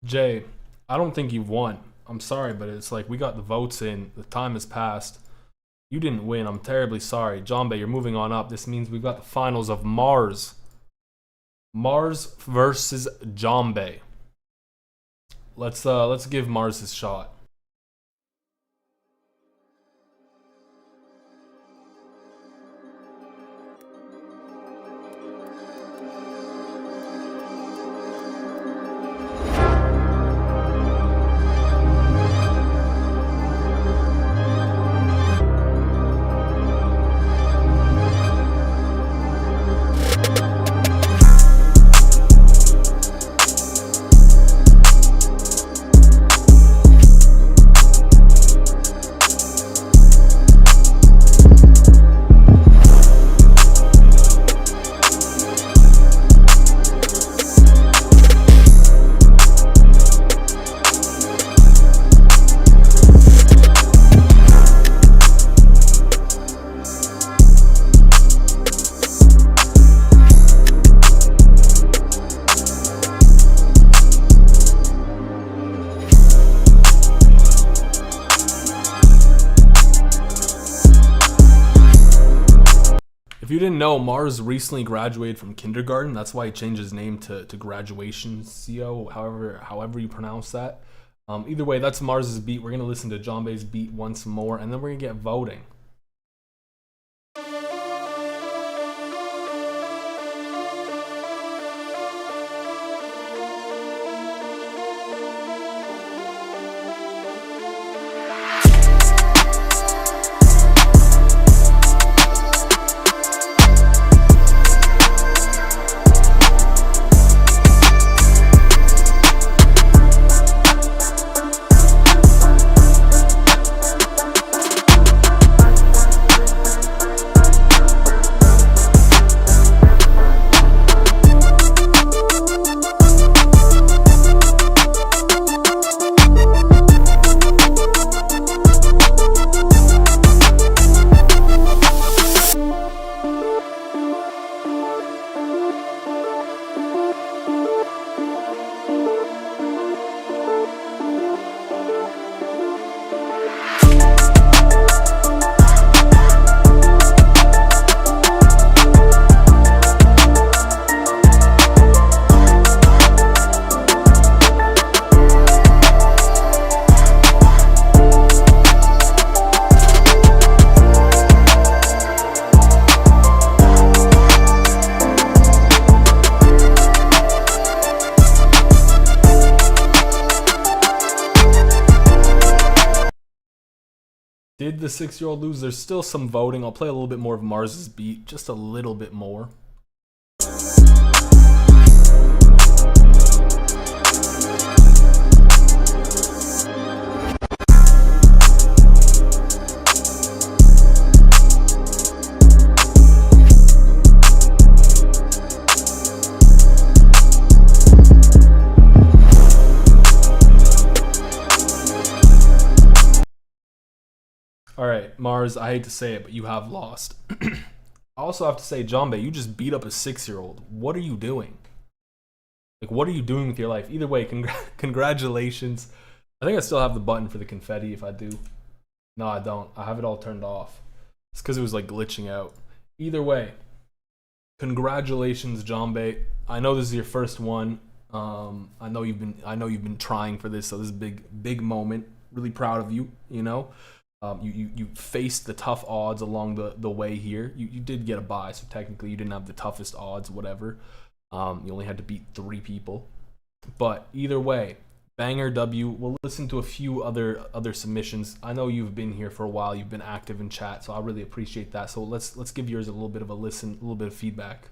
E: Jay, I don't think you've won. I'm sorry, but it's like we got the votes in. The time has passed. You didn't win. I'm terribly sorry. Jombe, you're moving on up. This means we've got the finals of Mars. Mars versus Jombe. Let's give Mars his shot. If you didn't know, Mars recently graduated from kindergarten. That's why he changed his name to Graduation CO, however you pronounce that. Either way, that's Mars's beat. We're going to listen to Jombe's beat once more, and then we're going to get voting. Did the 6-year-old lose? There's still some voting. I'll play a little bit more of Mars's beat, just a little bit more. Alright, Mars, I hate to say it, but you have lost. I also have to say, Jambe, you just beat up a 6-year-old. What are you doing? Like, what are you doing with your life? Either way, congratulations. I think I still have the button for the confetti if I do. No, I don't. I have it all turned off. It's because it was like glitching out. Either way, congratulations, Jambe. I know this is your first one. I know you've been trying for this, so this is a big moment. Really proud of you, you know. You faced the tough odds along the way here. You did get a bye, so technically you didn't have the toughest odds, whatever. You only had to beat 3 people. But either way, banger W. We'll listen to a few other submissions. I know you've been here for a while. You've been active in chat, so I really appreciate that. So let's give yours a little bit of a listen, a little bit of feedback.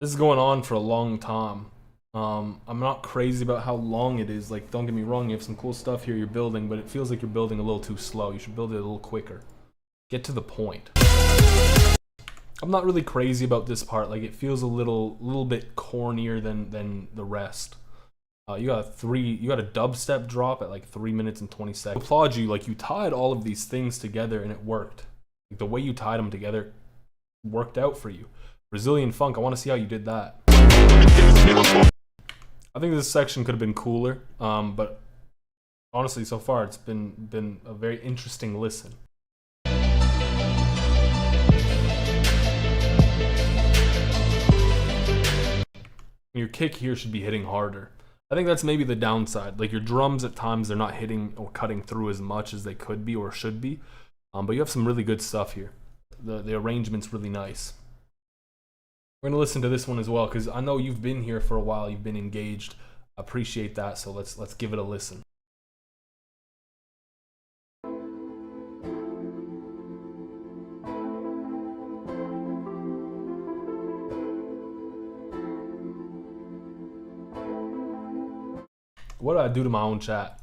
E: This is going on for a long time. I'm not crazy about how long it is. Like, don't get me wrong, you have some cool stuff here you're building, but it feels like you're building a little too slow. You should build it a little quicker. Get to the point. I'm not really crazy about this part. Like, it feels a little bit cornier than the rest. You got a dubstep drop at like 3 minutes and 20 seconds. I applaud you. Like, you tied all of these things together and it worked. Like, the way you tied them together worked out for you. Brazilian funk, I want to see how you did that. I think this section could have been cooler, but honestly, so far it's been a very interesting listen. Your kick here should be hitting harder. I think that's maybe the downside. Like, your drums at times, they're not hitting or cutting through as much as they could be or should be, but you have some really good stuff here. The arrangement's really nice. We're gonna listen to this one as well because I know you've been here for a while. You've been engaged. I appreciate that. So let's give it a listen. What did I do to my own chat?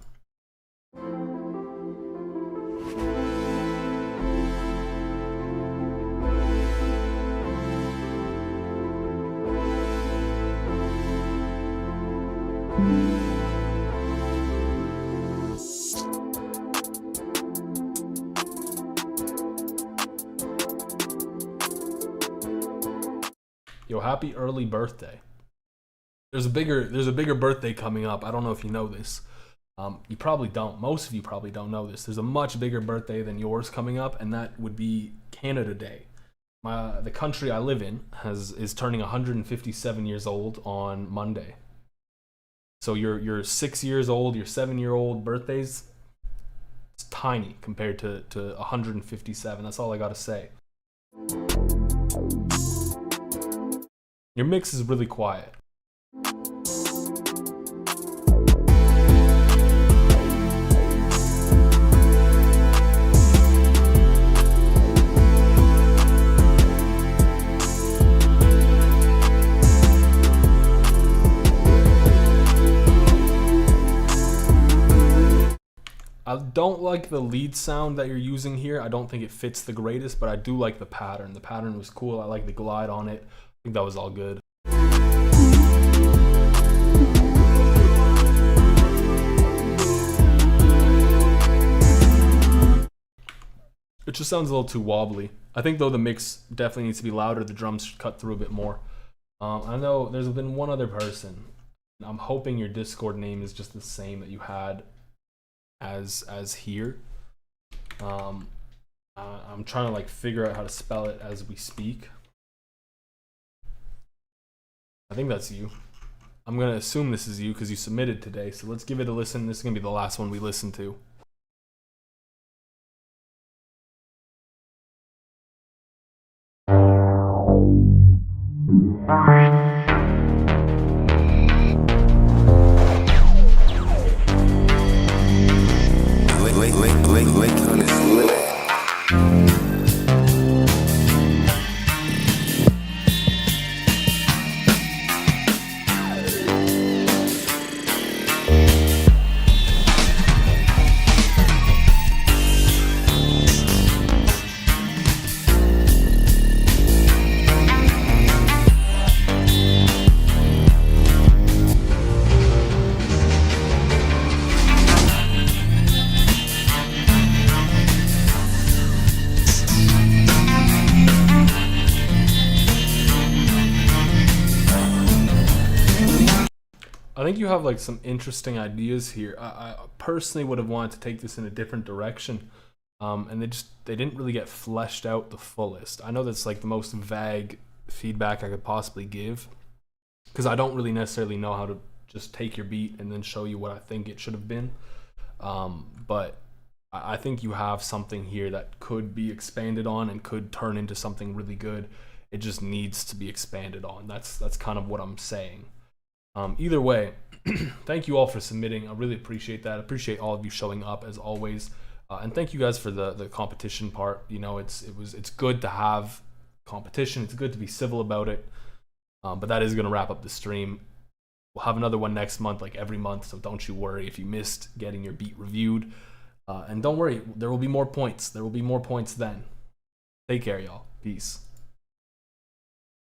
E: Yo, happy early birthday. There's a bigger birthday coming up. I don't know if you know this. You probably don't. Most of you probably don't know this. There's a much bigger birthday than yours coming up, and that would be Canada Day. The country I live in is turning 157 years old on Monday. So your 6 years old, your 7-year-old birthdays, it's tiny compared to 157. That's all I gotta say. Your mix is really quiet. I don't like the lead sound that you're using here. I don't think it fits the greatest, but I do like the pattern. The pattern was cool. I like the glide on it. I think that was all good. It just sounds a little too wobbly. I think though the mix definitely needs to be louder. The drums should cut through a bit more. I know there's been one other person. I'm hoping your Discord name is just the same that you had as here. I'm trying to like figure out how to spell it as we speak. I think that's you. I'm gonna assume this is you because you submitted today, so let's give it a listen. This is gonna be the last one we listen to.
R: Wait,
E: I think you have like some interesting ideas here. I personally would have wanted to take this in a different direction, and they didn't really get fleshed out the fullest. I know that's like the most vague feedback I could possibly give, because I don't really necessarily know how to just take your beat and then show you what I think it should have been. But I think you have something here that could be expanded on and could turn into something really good. It just needs to be expanded on. That's kind of what I'm saying. Either way, thank you all for submitting. I really appreciate that. I appreciate all of you showing up as always. And thank you guys for the competition part. You know, it's good to have competition. It's good to be civil about it. But that is going to wrap up the stream. We'll have another one next month, like every month. So don't you worry if you missed getting your beat reviewed. And don't worry, there will be more points. There will be more points then. Take care, y'all. Peace.